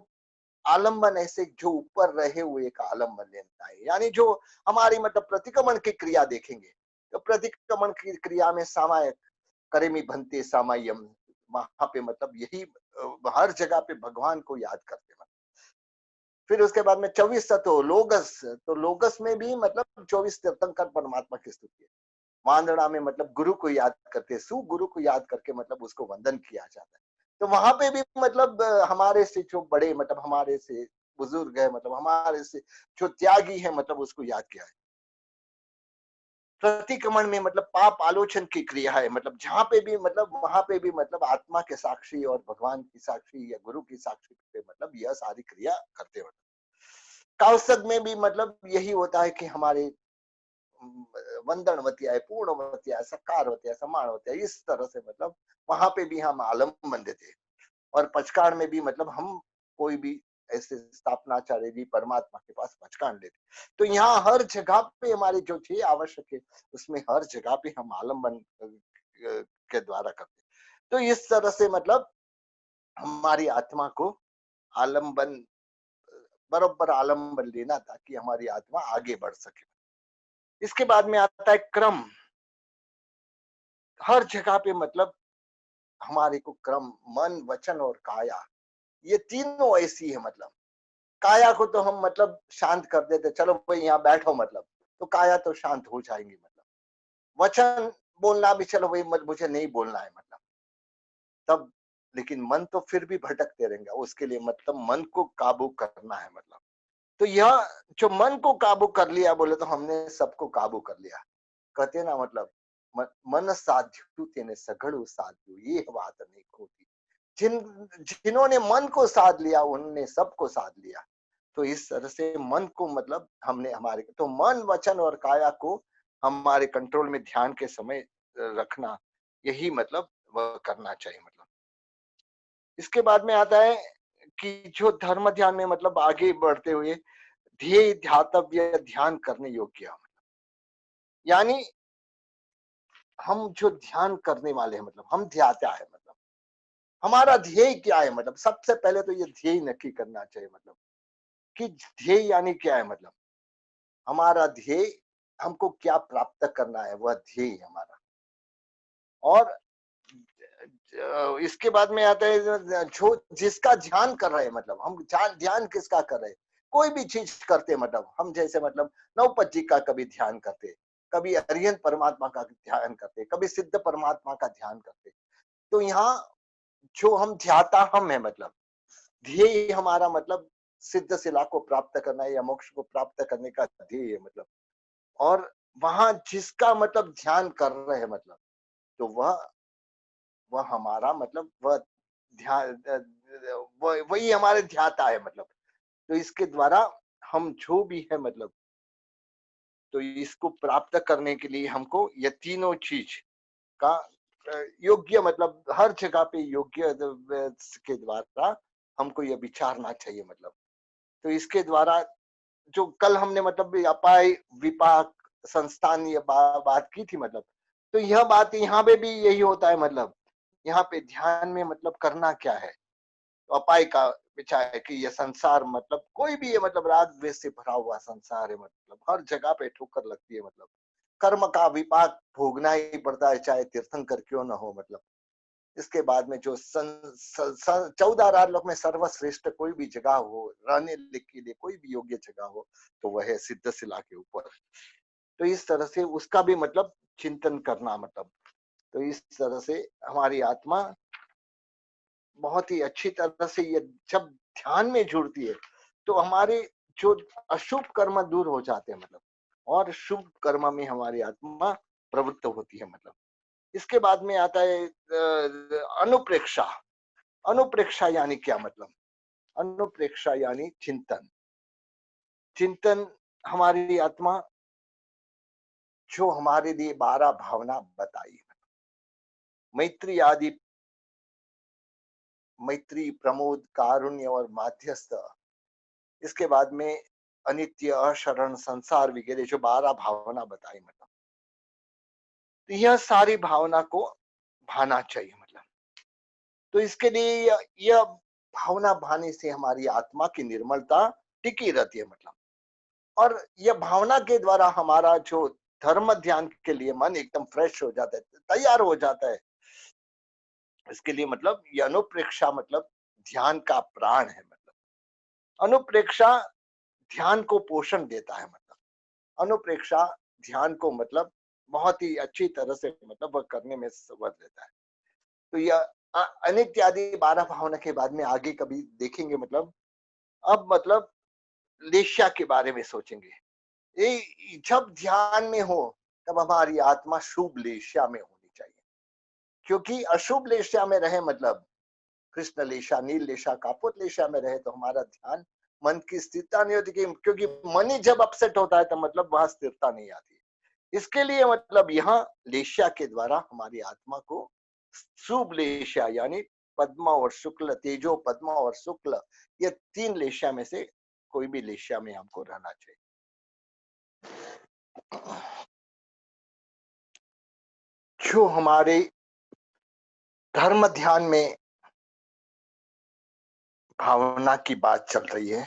आलम्बन ऐसे जो ऊपर रहे हुए का आलम्बन लेना है। यानी जो हमारी मतलब प्रतिक्रमण की क्रिया देखेंगे तो प्रतिक्रमण की क्रिया में सामायिक करेमी भंते सामायम, वहां पे मतलब यही हर जगह पे भगवान को याद करते हैं। फिर उसके बाद में 24 तत्व लोगस, तो लोगस में भी मतलब 24 तीर्थंकर परमात्मा की स्तुति है। वांदना में मतलब गुरु को याद करके सु गुरु को याद करके मतलब उसको वंदन किया जाता है। तो वहां पे भी मतलब हमारे से जो बड़े मतलब हमारे से बुजुर्ग है मतलब हमारे से जो त्यागी है मतलब उसको याद किया है। प्रतिक्रमण में मतलब पाप आलोचन की क्रिया है। मतलब जहाँ पे भी मतलब वहां पे भी मतलब आत्मा के साक्षी और भगवान की साक्षी या गुरु की साक्षी पे मतलब यह सारी क्रिया करते हो। कौशक में भी मतलब यही होता है कि हमारे वंदनवती है, पूर्णवती है, सकारवती है, समानवती है, इस तरह से मतलब वहां पे भी हम आलम्बन देते हैं। और पचकाण में भी मतलब हम कोई भी ऐसे स्थापनाचार्य जी परमात्मा के पास पचकाण लेते। तो यहाँ हर जगह पे हमारे जो थे आवश्यक है उसमें हर जगह पे हम आलम्बन के द्वारा करते। तो इस तरह से मतलब हमारी आत्मा को आलम्बन बराबर आलम्बन लेना ताकि हमारी आत्मा आगे बढ़ सके। इसके बाद में आता है क्रम। हर जगह पे मतलब हमारे को क्रम, मन वचन और काया, ये तीनों ऐसी है। मतलब काया को तो हम मतलब शांत कर देते, चलो भाई यहाँ बैठो मतलब, तो काया तो शांत हो जाएंगी। मतलब वचन बोलना भी चलो भाई मुझे नहीं बोलना है मतलब तब, लेकिन मन तो फिर भी भटकते रहेंगे, उसके लिए मतलब मन को काबू करना है। मतलब तो यह जो मन को काबू कर लिया बोले तो हमने सबको काबू कर लिया, कहते ना मतलब मन साध्यु तेने सघड़ू साध्यु, ये बात नहीं होती। जिन्होंने मन को साध लिया उन्होंने सबको साध लिया। तो इस तरह से मन को मतलब हमने हमारे तो मन वचन और काया को हमारे कंट्रोल में ध्यान के समय रखना, यही मतलब वह करना चाहिए। मतलब इसके बाद में आता है कि जो धर्म ध्यान में मतलब आगे बढ़ते हुए ध्येय ध्यातव्य ध्यान करने योग्य, यानी हम जो ध्यान करने वाले हैं मतलब हम ध्याता है। मतलब हमारा ध्येय क्या है, मतलब सबसे पहले तो ये ध्येय नक्की करना चाहिए। मतलब कि ध्येय यानी क्या है, मतलब हमारा ध्येय हमको क्या प्राप्त करना है वह ध्येय है हमारा। और इसके बाद में आता है जो जिसका ध्यान कर रहे हैं, मतलब हम ध्यान किसका कर रहे हैं, कोई भी चीज करते मतलब हम जैसे मतलब नवपत जी का कभी ध्यान करते, कभी अरिहंत परमात्मा का ध्यान करते, कभी सिद्ध परमात्मा का ध्यान करते। तो यहाँ जो हम ध्याता हम है, मतलब ध्येय हमारा मतलब सिद्ध शिला को प्राप्त करना या मोक्ष को प्राप्त करने का ध्येय है मतलब। और वहां जिसका मतलब ध्यान कर रहे हैं मतलब, तो वह हमारा मतलब वह ध्यान वही हमारे ध्याता है मतलब। तो इसके द्वारा हम जो भी है मतलब, तो इसको प्राप्त करने के लिए हमको ये तीनों चीज का योग्य मतलब हर जगह पे योग्य के द्वारा हमको ये विचारना चाहिए मतलब। तो इसके द्वारा जो कल हमने मतलब अपाय विपाक संस्थान ये बात की थी मतलब, तो यह बात यहाँ पे भी यही होता है मतलब। यहाँ पे ध्यान में मतलब करना क्या है, तो अपाय का विचार है कि यह संसार मतलब कोई भी ये मतलब राग द्वेष से भरा हुआ संसार है मतलब, हर जगह पे ठोकर लगती है मतलब, कर्म का विपाक भोगना ही पड़ता है चाहे तीर्थंकर क्यों न हो मतलब। इसके बाद में जो 14 राजलोक में सर्वश्रेष्ठ कोई भी जगह हो रहने के लिए, कोई भी योग्य जगह हो, तो वह है सिद्ध शिला के ऊपर। तो इस तरह से उसका भी मतलब चिंतन करना मतलब। तो इस तरह से हमारी आत्मा बहुत ही अच्छी तरह से ये जब ध्यान में जुड़ती है, तो हमारे जो अशुभ कर्म दूर हो जाते हैं मतलब, और शुभ कर्म में हमारी आत्मा प्रवृत्त होती है मतलब। इसके बाद में आता है अनुप्रेक्षा। अनुप्रेक्षा यानी क्या मतलब? अनुप्रेक्षा यानी चिंतन। चिंतन हमारी आत्मा जो हमारे लिए 12 भावना बताई, मैत्री आदि, मैत्री, प्रमोद, कारुण्य और माध्यस्थ। इसके बाद में अनित्य, अशरण, संसार वगैरह जो 12 भावना बताई मतलब, तो यह सारी भावना को भाना चाहिए मतलब। तो इसके लिए यह भावना भाने से हमारी आत्मा की निर्मलता टिकी रहती है मतलब। और यह भावना के द्वारा हमारा जो धर्म ध्यान के लिए मन एकदम फ्रेश हो जाता है, तैयार हो जाता है। इसके लिए मतलब ये अनुप्रेक्षा मतलब ध्यान का प्राण है मतलब। अनुप्रेक्षा ध्यान को पोषण देता है मतलब। अनुप्रेक्षा ध्यान को मतलब बहुत ही अच्छी तरह से मतलब वह करने में सवत देता है। तो यह अनित्य आदि 12 भावना के बाद में आगे कभी देखेंगे मतलब। अब मतलब लेश्या के बारे में सोचेंगे। ये जब ध्यान में हो तब हमारी आत्मा शुभ लेश्या में होनी चाहिए, क्योंकि अशुभ लेश्या में रहे मतलब कृष्ण लेशा, नील लेशा, कापोत लेशा में रहे तो हमारा ध्यान, मन की स्थिरता नहीं होती, क्योंकि मन ही जब अपसेट होता है तो मतलब वहां स्थिरता नहीं आती। इसके लिए मतलब यहाँ लेशा के द्वारा हमारी आत्मा को शुभ लेशा यानी पद्मा और शुक्ल, तेजो पद्मा और शुक्ल, ये 3 लेशा में से कोई भी लेशा में हमको रहना चाहिए। जो हमारे धर्म ध्यान में भावना की बात चल रही है,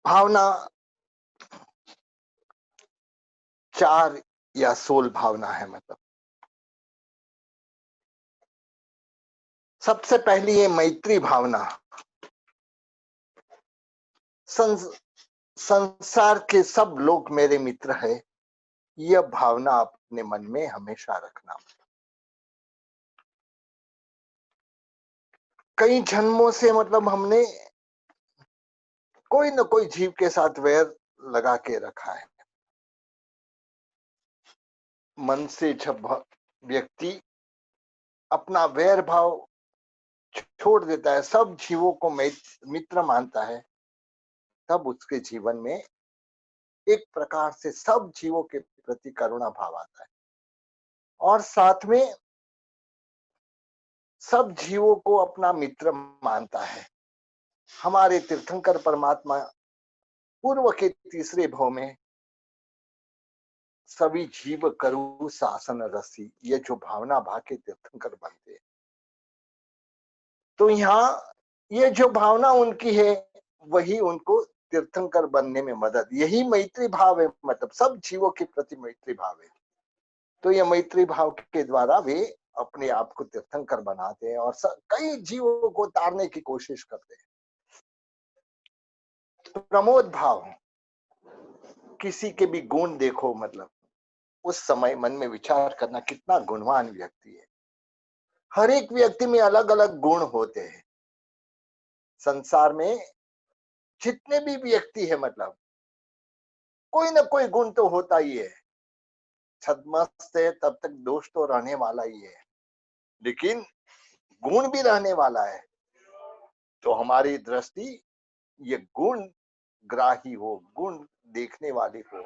भावना 4 या 16 भावना है मतलब। सबसे पहली है मैत्री भावना। संसार के सब लोग मेरे मित्र है, यह भावना अपने मन में हमेशा रखना। कई जन्मों से मतलब हमने कोई न कोई जीव के साथ वैर लगा के रखा है। मन से जब व्यक्ति अपना वैर भाव छोड़ देता है, सब जीवों को मित्र मानता है, तब उसके जीवन में एक प्रकार से सब जीवों के प्रति करुणा भाव आता है, और साथ में सब जीवों को अपना मित्र मानता है। हमारे तीर्थंकर परमात्मा पूर्व के तीसरे भाव में सभी जीव करु शासन रसी, ये जो भावना भाव के तीर्थंकर बनते हैं। तो यहाँ ये जो भावना उनकी है वही उनको तीर्थंकर बनने में मदद, यही मैत्री भाव है मतलब सब जीवों के प्रति मैत्री भाव है। तो ये मैत्री भाव के द्वारा वे अपने आप को तीर्थंकर बनाते हैं और कई जीवों को तारने की कोशिश करते हैं। तो प्रमोद भाव, किसी के भी गुण देखो मतलब, उस समय मन में विचार करना कितना गुणवान व्यक्ति है। हर एक व्यक्ति में अलग अलग गुण होते हैं, संसार में जितने भी व्यक्ति है मतलब कोई ना कोई गुण तो होता ही है। छद्मस्त है तब तक दोष तो रहने वाला ही है, लेकिन गुण भी रहने वाला है। तो हमारी दृष्टि ये गुण ग्राही हो, गुण देखने वाली हो,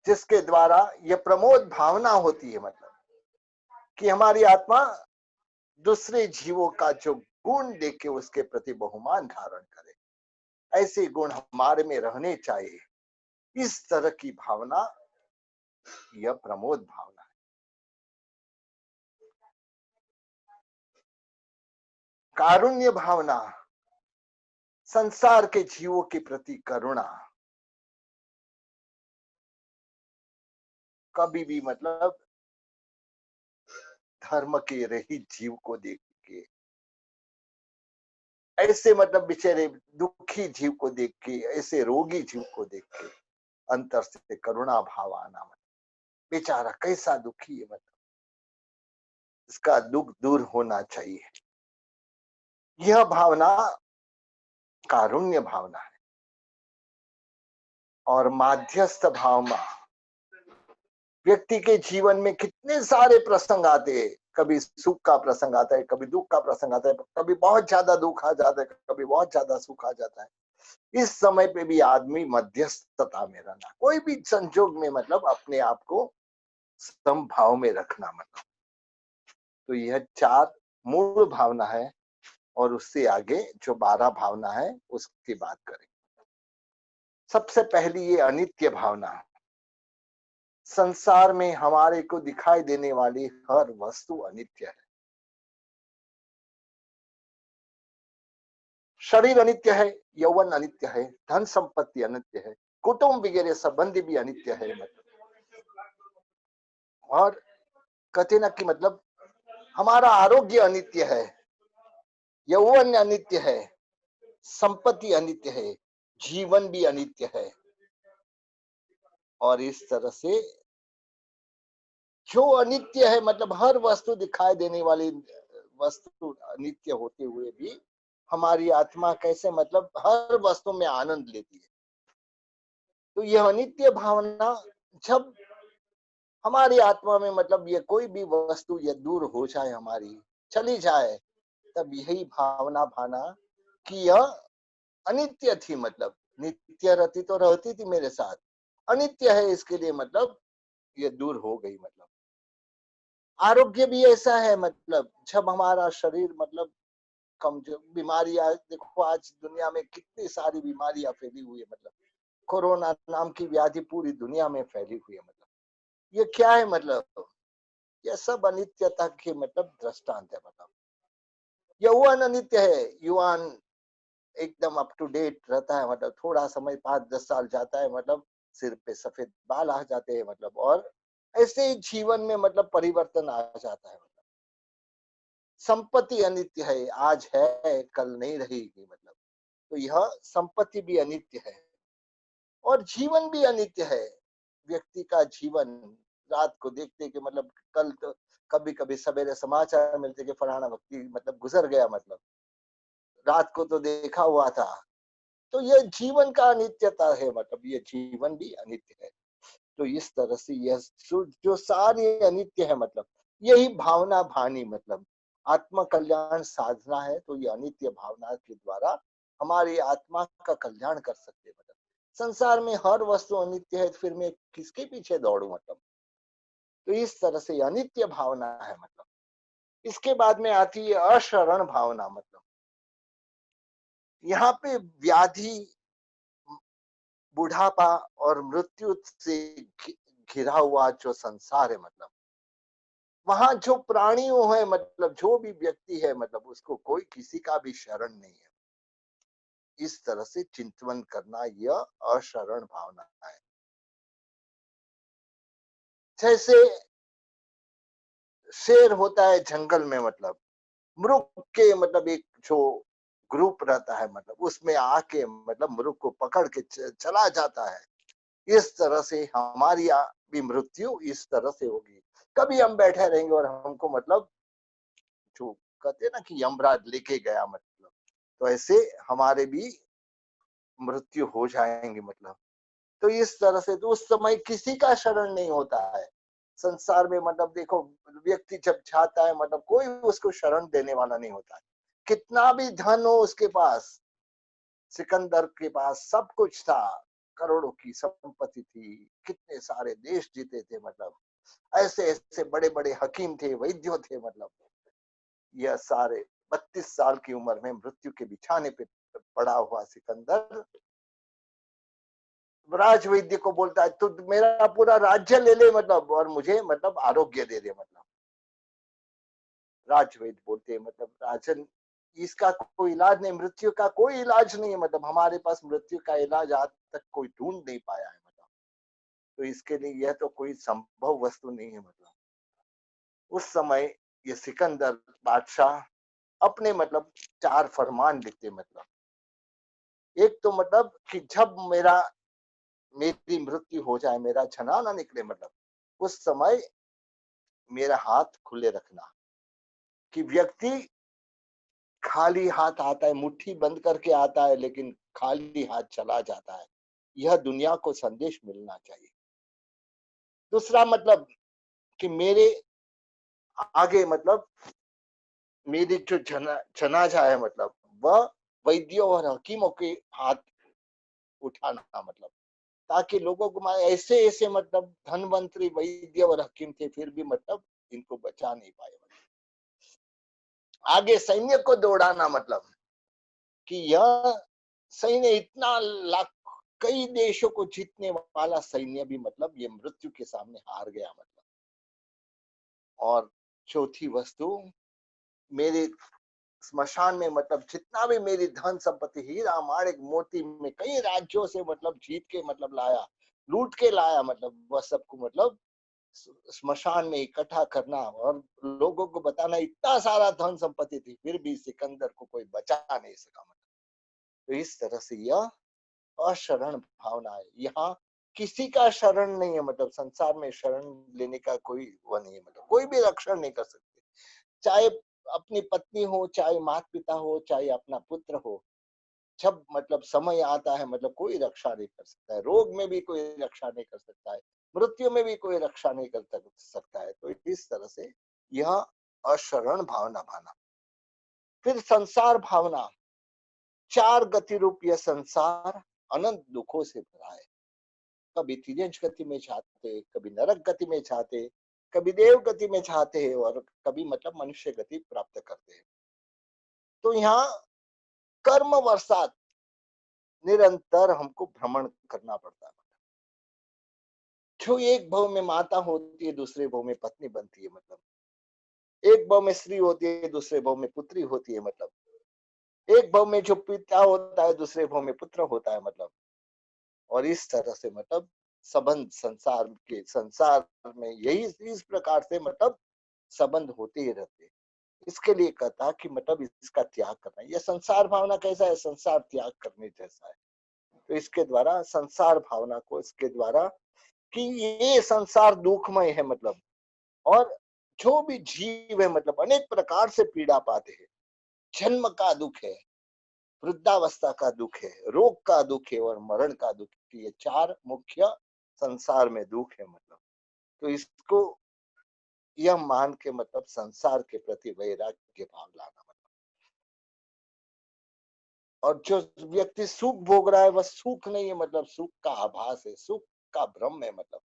जिसके द्वारा ये प्रमोद भावना होती है, मतलब कि हमारी आत्मा दूसरे जीवों का जो गुण देख के उसके प्रति बहुमान धारण करे, ऐसे गुण हमारे में रहने चाहिए। इस तरह की भावना यह प्रमोद भावना है। कारुण्य भावना, संसार के जीवों के प्रति करुणा, कभी भी मतलब धर्म के रहित जीव को देख के, ऐसे मतलब बेचारे दुखी जीव को देख के, ऐसे रोगी जीव को देख के अंतर से करुणा भाव आना, मतलब बेचारा कैसा दुखी है, मतलब इसका दुख दूर होना चाहिए। यह भावना कारुण्य भावना है। और माध्यस्थ भावना, व्यक्ति के जीवन में कितने सारे प्रसंग आते हैं, कभी सुख का प्रसंग आता है, कभी दुख का प्रसंग आता है, कभी बहुत ज्यादा दुख आ जाता है, कभी बहुत ज्यादा सुख आ जाता है। इस समय पे भी आदमी मध्यस्थता में रहना, कोई भी संजोग में मतलब अपने आप को समभाव में रखना, मतलब तो यह 4 मूल भावना है। और उससे आगे जो 12 भावना है उसकी बात करें। सबसे पहली ये अनित्य भावना। संसार में हमारे को दिखाई देने वाली हर वस्तु अनित्य है। शरीर अनित्य है, यौवन अनित्य है, धन संपत्ति अनित्य है, कुटुंब वगैरह संबंधी भी अनित्य है, मतलब और कहते ना कि मतलब हमारा आरोग्य अनित्य है, यौवन अनित्य है, संपत्ति अनित्य है, जीवन भी अनित्य है। और इस तरह से जो अनित्य है, मतलब हर वस्तु दिखाई देने वाली वस्तु अनित्य होते हुए भी हमारी आत्मा कैसे मतलब हर वस्तु में आनंद लेती है। तो यह अनित्य भावना जब हमारी आत्मा में मतलब ये कोई भी वस्तु ये दूर हो जाए, हमारी चली जाए, तब यही भावना भाना कि यह अनित्य थी, मतलब नित्य रहती तो रहती थी मेरे साथ, अनित्य है इसके लिए मतलब ये दूर हो गई। मतलब आरोग्य भी ऐसा है, मतलब जब हमारा शरीर मतलब कमजोर, बीमारियां देखो आज दुनिया में कितनी सारी बीमारियां फैली हुई है, मतलब कोरोना नाम की व्याधि पूरी दुनिया में फैली हुई है। मतलब ये क्या है, मतलब ये सब अनित्यता के मतलब दृष्टांत है। मतलब यौवन अनित्य है, युवान एकदम अप टू डेट रहता है, मतलब थोड़ा समय 5-10 साल जाता है, मतलब सिर पे सफेद बाल आ जाते हैं, मतलब और ऐसे ही जीवन में मतलब परिवर्तन आ जाता है। मतलब संपत्ति अनित्य है, आज है कल नहीं रहेगी, मतलब तो यह संपत्ति भी अनित्य है और जीवन भी अनित्य है। व्यक्ति का जीवन रात को देखते कि मतलब कल तो कभी कभी सवेरे समाचार मिलते कि फलाना व्यक्ति मतलब गुजर गया, मतलब रात को तो देखा हुआ था। तो यह जीवन का अनित्यता है, मतलब ये जीवन भी अनित्य है। तो इस तरह से यह जो सारे अनित्य है, मतलब यही भावना भानी, मतलब आत्मा कल्याण साधना है। तो ये अनित्य भावना के द्वारा हमारी आत्मा का कल्याण कर सकते हैं। मतलब संसार में हर वस्तु अनित्य है, फिर मैं किसके पीछे दौड़ू, मतलब तो इस तरह से अनित्य भावना है। मतलब इसके बाद में आती है अशरण भावना। मतलब यहाँ पे व्याधि, बुढ़ापा और मृत्यु से घिरा हुआ जो संसार है, मतलब वहां जो प्राणियों है, मतलब जो भी व्यक्ति है, मतलब उसको कोई किसी का भी शरण नहीं है। इस तरह से चिंतन करना यह अशरण भावना है। जैसे शेर होता है जंगल में, मतलब मृग के मतलब एक जो ग्रुप रहता है, मतलब उसमें आके मतलब मृग को पकड़ के चला जाता है। इस तरह से हमारी भी मृत्यु इस तरह से होगी। कभी हम बैठे रहेंगे और हमको मतलब जो कहते हैं ना कि यमराज लेके गया, मतलब तो ऐसे हमारे भी मृत्यु हो जाएंगे मतलब। तो इस तरह से तो उस समय किसी का शरण नहीं होता है संसार में मतलब। देखो, व्यक्ति जब जाता है मतलब कोई उसको शरण देने वाला नहीं होता है। कितना भी धन हो उसके पास, सिकंदर के पास सब कुछ था, करोड़ों की संपत्ति थी, कितने सारे देश जीते थे मतलब, ऐसे ऐसे बड़े बड़े हकीम थे, वैद्यों थे मतलब। यह सारे 32 साल की उम्र में मृत्यु के बिछाने पे पड़ा हुआ सिकंदर राज वैद्य को बोलता है, तू मेरा पूरा राज्य ले ले मतलब, और मुझे मतलब आरोग्य दे दे मतलब। राज वैद्य बोलते हैं मतलब, राजन इसका कोई इलाज नहीं, मृत्यु का कोई इलाज नहीं है मतलब, हमारे पास मृत्यु का इलाज आज तक कोई ढूंढ नहीं पाया है मतलब। तो इसके लिए यह तो कोई संभव वस्तु नहीं है मतलब। उस समय ये सिकंदर बादशाह अपने मतलब 4 फरमान लिखते मतलब। एक तो मतलब कि जब मेरी मृत्यु हो जाए, मेरा छना ना निकले मतलब, उस समय मेरा हाथ खुले रखना। कि व्यक्ति खाली हाथ आता है, मुट्ठी बंद करके आता है, लेकिन खाली हाथ चला जाता है, यह दुनिया को संदेश मिलना चाहिए। दूसरा मतलब कि मेरे आगे मतलब मेरी जो जनाजा है मतलब, वह वैद्यों और हकीमों के हाथ उठाना मतलब, ताकि लोगों को ऐसे ऐसे मतलब धनवंतरी वैद्य और हकीम थे, फिर भी मतलब इनको बचा नहीं पाए मतलब। आगे सैन्य को दौड़ाना मतलब कि यह सैन्य इतना लाख कई देशों को जीतने वाला सैन्य भी मतलब ये मृत्यु के सामने हार गया मतलब। और चौथी वस्तु, मेरे स्मशान में मतलब जितना भी मेरी धन संपत्ति, हीरा माणिक मोती में कई राज्यों से मतलब जीत के मतलब लाया, लूट के लाया मतलब, वह सबको मतलब स्मशान में इकट्ठा करना और लोगों को बताना इतना सारा धन संपत्ति थी, फिर भी सिकंदर को कोई बचा नहीं सका मतलब। तो इस तरह से यह अशरण भावना है। यहाँ किसी का शरण नहीं है मतलब, संसार में शरण लेने का कोई वो नहीं है मतलब, कोई भी रक्षण नहीं कर सकते। चाहे अपनी पत्नी हो, चाहे माता पिता हो, चाहे अपना पुत्र हो, जब मतलब समय आता है मतलब कोई रक्षा नहीं कर सकता है। रोग में भी कोई रक्षा नहीं कर सकता है, मृत्यु में भी कोई रक्षा नहीं कर सकता है। तो इस तरह से यह अशरण भावना भाना। फिर संसार भावना, 4 गति रूप यह संसार अनंत दुखों से भरा है। कभी तिर्यंच गति में चाहते, कभी नरक गति में चाहते, कभी देव गति में चाहते हैं, और कभी मतलब मनुष्य गति प्राप्त करते हैं। तो यहाँ कर्म वर्षात निरंतर हमको भ्रमण करना पड़ता है। जो एक भव में माता होती है, दूसरे भव में पत्नी बनती है मतलब, एक भव में स्त्री होती है, दूसरे भव में पुत्री होती है मतलब, एक भव में जो पिता होता है, दूसरे भव में पुत्र होता है मतलब। और इस तरह से मतलब संबंध संसार में यही इस प्रकार से मतलब संबंध होते ही रहते हैं। इसके लिए कहता कि मतलब इसका त्याग करना, यह संसार भावना कैसा है, संसार त्याग करने जैसा है। तो इसके द्वारा संसार भावना को, इसके द्वारा कि ये संसार दुखमय है मतलब, और जो भी जीव है मतलब अनेक प्रकार से पीड़ा पाते हैं। जन्म का दुख है, वृद्धावस्था का दुख है, रोग का दुख है, और मरण का दुख है। ये 4 मुख्य संसार में दुख है मतलब। तो इसको यह मान के मतलब संसार के प्रति वैराग्य भाव लाना मतलब। और जो व्यक्ति सुख भोग रहा है वह सुख नहीं है मतलब, सुख का आभास है, सुख का भ्रम है मतलब।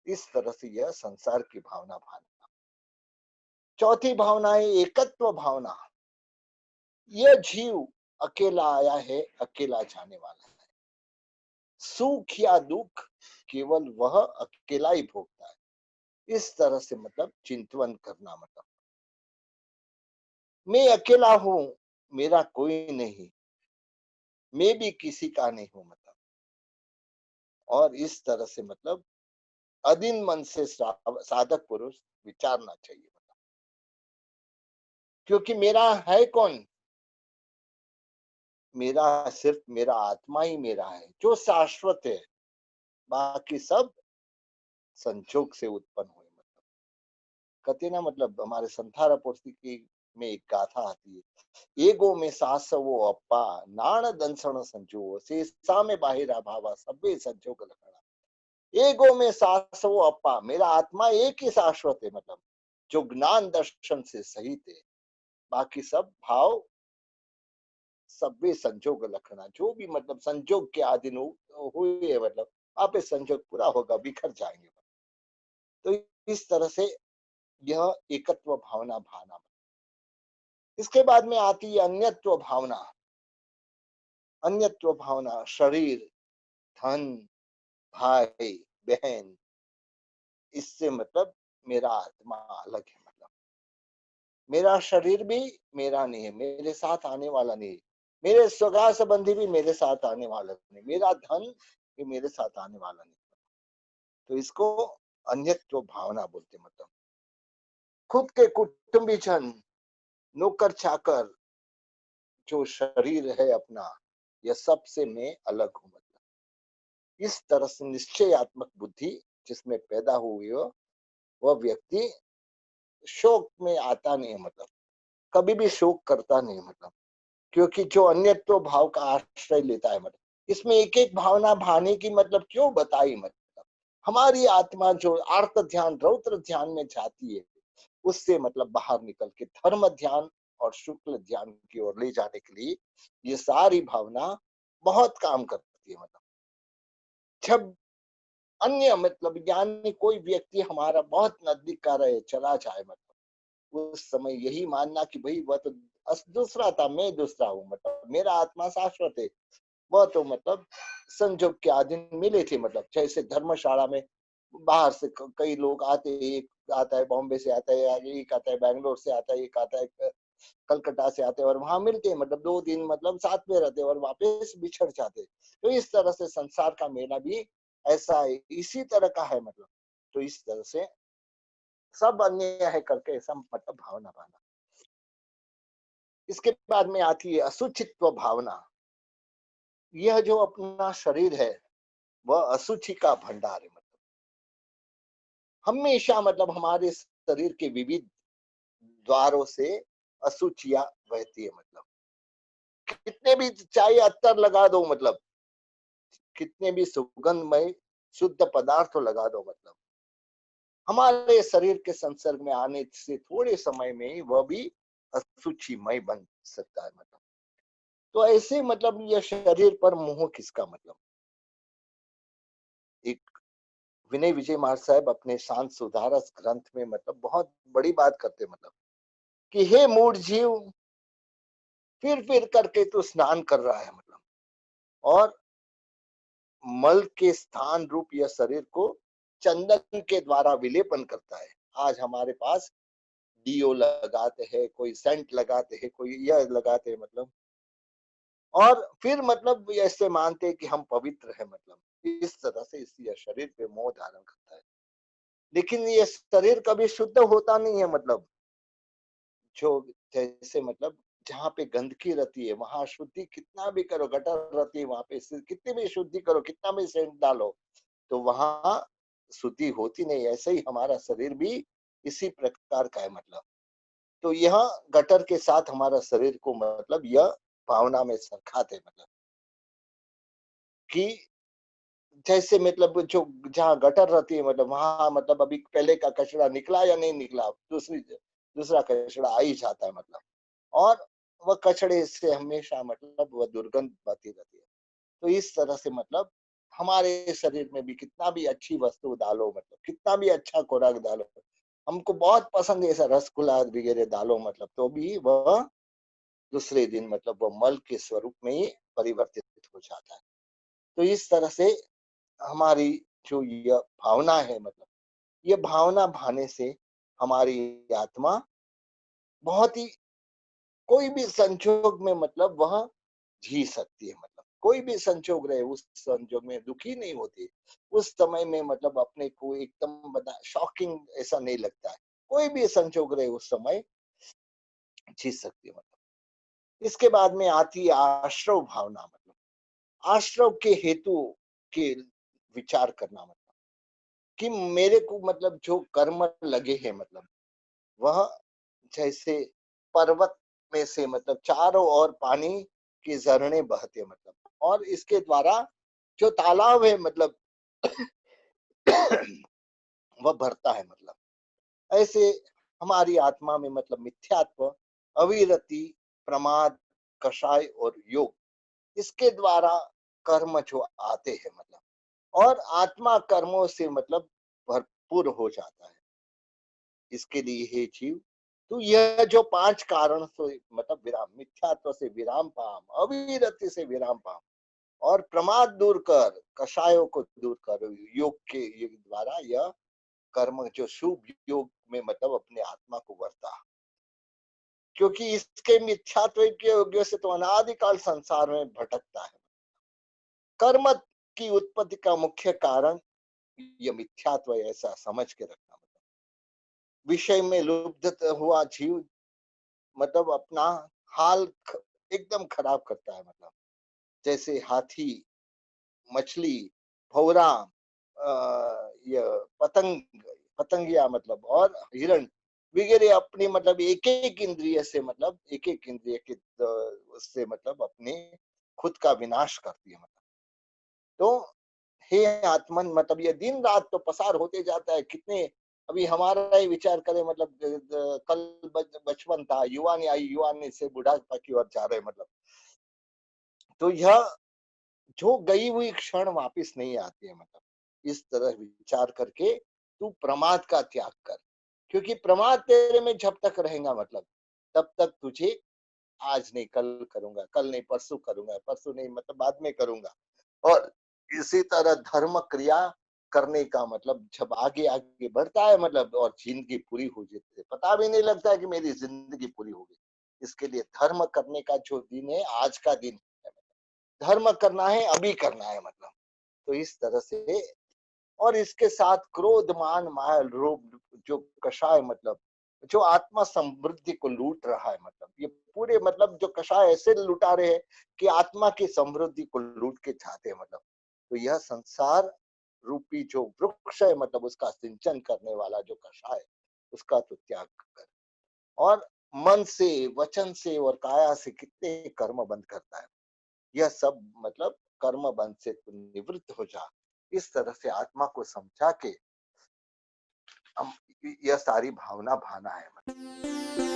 इस तरह से यह संसार की भावना भाना। चौथी भावना है एकत्व भावना। यह जीव अकेला आया है, अकेला जाने वाला है। सुख या दुख केवल वह अकेला ही भोगता है। इस तरह से मतलब चिंतन करना मतलब, मैं अकेला हूं, मेरा कोई नहीं, मैं भी किसी का नहीं हूं मतलब। और इस तरह से मतलब अधीन मन से साधक पुरुष विचारना चाहिए मतलब। क्योंकि मेरा है कौन, मेरा सिर्फ मेरा आत्मा ही मेरा है जो शाश्वत है, बाकी सब संजोग से उत्पन्न हुए मतलब। कहते ना मतलब हमारे संथारा पोथी की में एक गाथा आती है, एगो में सासवो अप्पा नाण दंसण संजो शेषा में बाहिरा भावा सभ्य संजोग लखना। एगो में सासवो अप्पा, मेरा आत्मा एक ही शाश्वत है, मतलब जो ज्ञान दर्शन से सहित है। बाकी सब भाव सभ्य संजोग लखना, जो भी मतलब संजोग के अधीन हुए है, मतलब वहां पे संजोग पूरा होगा, बिखर जाएंगे। तो इस तरह से यह एकत्व भावना भाना। इसके बाद में आती है अन्यत्व भावना। अन्यत्व भावना शरीर, धन, भाई, बहन, इससे मतलब मेरा आत्मा अलग है, मतलब मेरा शरीर भी मेरा नहीं है, मेरे साथ आने वाला नहीं है, मेरे सगा संबंधी भी मेरे साथ आने वाला नहीं, मेरा धन भी मेरे साथ आने वाला नहीं। तो इसको अन्यत्व भावना बोलते, मतलब खुद के कुटुंबी जन, नौकर चाकर, जो शरीर है अपना, यह सबसे मैं अलग हूं, मतलब इस तरह से निश्चयात्मक बुद्धि जिसमें पैदा हुई हो, वह व्यक्ति शोक में आता नहीं है, मतलब कभी भी शोक करता नहीं, मतलब क्योंकि जो अन्यत्व भाव का आश्रय लेता है, मतलब इसमें एक एक भावना भाने की मतलब क्यों बताई, मतलब हमारी आत्मा जो आर्त ध्यान रौद्र ध्यान में जाती है, उससे मतलब बाहर निकल के धर्म ध्यान और शुक्ल ध्यान की ओर ले जाने के लिए ये सारी भावना बहुत काम करती है। मतलब जब अन्य मतलब ज्ञानी कोई व्यक्ति हमारा बहुत नजदीक का रहे चला जाए, मतलब उस समय यही मानना कि भाई वह तो दूसरा था, मैं दूसरा हूँ, मतलब मेरा आत्मा शाश्वत है। वह तो मतलब संजोग के अधीन मिले थे, मतलब जैसे धर्मशाला में बाहर से कई लोग आते हैं, एक आता है बॉम्बे से आता है, एक आता है बैंगलोर से आता है, एक आता है कलकत्ता से आते हैं, और वहां मिलते हैं, मतलब 2 दिन मतलब साथ में रहते हैं और वापस बिछड़ जाते हैं। तो इस तरह से संसार का मेला भी ऐसा है, इसी तरह का है, मतलब तो इस तरह से सब अन्य है करके ऐसा मतलब भावना भावना। इसके बाद में आती है असुचित्व भावना। यह जो अपना शरीर है, वह असुचि का भंडार है, मतलब हमेशा मतलब हमारे शरीर के विविध द्वारों से असुचियां बहती है, मतलब कितने भी चाहे अत्तर लगा दो, मतलब कितने भी सुगंधमय शुद्ध पदार्थ लगा दो, मतलब हमारे शरीर के संसर्ग में आने से थोड़े समय में ही वह भी असुचिमय बन सकता है, मतलब तो ऐसे मतलब यह शरीर पर मोह किसका, मतलब एक विनय विजय महाराज साहब अपने शांत सुधारस ग्रंथ में मतलब बहुत बड़ी बात करते, मतलब कि हे मूढ़ जीव, फिर करके तू स्नान कर रहा है, मतलब और मल के स्थान रूप यह शरीर को चंदन के द्वारा विलेपन करता है। आज हमारे पास डीओ लगाते हैं, कोई सेंट लगाते हैं, कोई यह लगाते हैं, मतलब और फिर मतलब ऐसे मानते हैं कि हम पवित्र है, मतलब इस तरह से इस यह शरीर पे मोह धारण करता है। लेकिन ये शरीर कभी शुद्ध होता नहीं है, मतलब जो जैसे मतलब जहाँ पे गंदगी रहती है वहां शुद्धि कितना भी करो, गटर रहती है वहां पे कितनी भी शुद्धि करो, कितना भी सेंट डालो, तो वहां शुद्धि होती नहीं। ऐसे ही हमारा शरीर भी इसी प्रकार का है, मतलब तो यह गटर के साथ हमारा शरीर को मतलब यह भावना में सरखाते, मतलब कि जैसे मतलब जो जहाँ गटर रहती है, मतलब वहां मतलब अभी पहले का कचरा निकला या नहीं निकला, दूसरा कचरा आ ही जाता है, मतलब और वह कचड़े से हमेशा मतलब वह दुर्गंध बहती रहती है। तो इस तरह से मतलब हमारे शरीर में भी कितना भी अच्छी वस्तु डालो, मतलब कितना भी अच्छा खुराक डालो, हमको बहुत पसंद है ऐसा रसगुल्ला वगैरह डालो, मतलब तो भी वह दूसरे दिन मतलब वह मल के स्वरूप में ही परिवर्तित हो जाता है। तो इस तरह से हमारी जो यह भावना है, मतलब ये भावना भाने से हमारी आत्मा बहुत ही कोई भी संजोग में मतलब वह जी सकती है, मतलब कोई भी संजोग रहे उस संजोग में दुखी नहीं होती। उस समय में मतलब अपने को एकदम बता शॉकिंग ऐसा नहीं लगता है, कोई भी संजोग रहे उस समय जी सकती है, मतलब इसके बाद में आती है आश्रव भावना। मतलब आश्रव के हेतु के विचार करना, मतलब कि मेरे को मतलब जो कर्म लगे हैं, मतलब वह जैसे पर्वत में से मतलब चारों ओर पानी की झरने बहते हैं मतलब, और इसके द्वारा जो तालाब है मतलब वह भरता है मतलब। ऐसे हमारी आत्मा में मतलब मिथ्यात्व, अविरति, प्रमाद, कषाय और योग, इसके द्वारा कर्म जो आते हैं मतलब, और आत्मा कर्मों से मतलब भरपूर हो जाता है। इसके लिए हे जीव, तू यह जो 5 कारण से मतलब विराम, मिथ्यात्व से विराम पाम, अविरति से विराम पाम, और प्रमाद दूर कर, कषायों को दूर कर, योग के योग द्वारा यह कर्म जो शुभ योग में मतलब अपने आत्मा को वर्ता, क्योंकि इसके मिथ्यात्व के योग्य से तो अनादिकाल संसार में भटकता है। कर्म की उत्पत्ति का मुख्य कारण यह मिथ्यात्व है, ऐसा समझ के रखना मतलब। विषय में लुब्ध हुआ जीव मतलब अपना हाल एकदम खराब करता है मतलब, जैसे हाथी, मछली, भौरा, ये पतंग, पतंगिया मतलब, और हिरण वगैरह अपनी मतलब एक एक इंद्रिय से मतलब एक एक इंद्रिय के उससे मतलब अपने खुद का विनाश करती है मतलब। तो हे आत्मन मतलब ये दिन रात तो पसार होते जाता है, कितने अभी हमारा ही विचार करें मतलब कल बचपन था, युवानी आई, युवानी से बुढ़ापा की ओर जा रहे मतलब। तो यह जो गई हुई क्षण वापस नहीं आती है मतलब, इस तरह विचार करके तू प्रमाद का त्याग कर, क्योंकि प्रमाद तेरे में जब तक रहेगा मतलब तब तक तुझे आज नहीं कल करूंगा, कल नहीं परसों करूंगा, परसों नहीं मतलब बाद में करूंगा, और इसी तरह धर्म क्रिया करने का मतलब जब आगे आगे बढ़ता है मतलब, और जिंदगी पूरी हो जाती है, पता भी नहीं लगता है कि मेरी जिंदगी पूरी हो गई। इसके लिए धर्म करने का जो दिन है, आज का दिन है, धर्म करना है, अभी करना है मतलब। तो इस तरह से, और इसके साथ क्रोध, मान, माया, लोभ जो कषाय मतलब जो आत्मा समृद्धि को लूट रहा है मतलब, ये पूरे मतलब जो कषाय ऐसे लुटा रहे हैं कि आत्मा की समृद्धि को लूट के चाहते हैं मतलब। तो यह संसार रूपी जो वृक्ष है मतलब उसका सिंचन करने वाला जो कषाय, उसका तो त्याग कर, और मन से, वचन से और काया से कितने कर्म बंद करता है। यह सब मतलब कर्म बंध से तू निवृत्त हो जा, इस तरह से आत्मा को समझा के हम यह सारी भावना भाना है।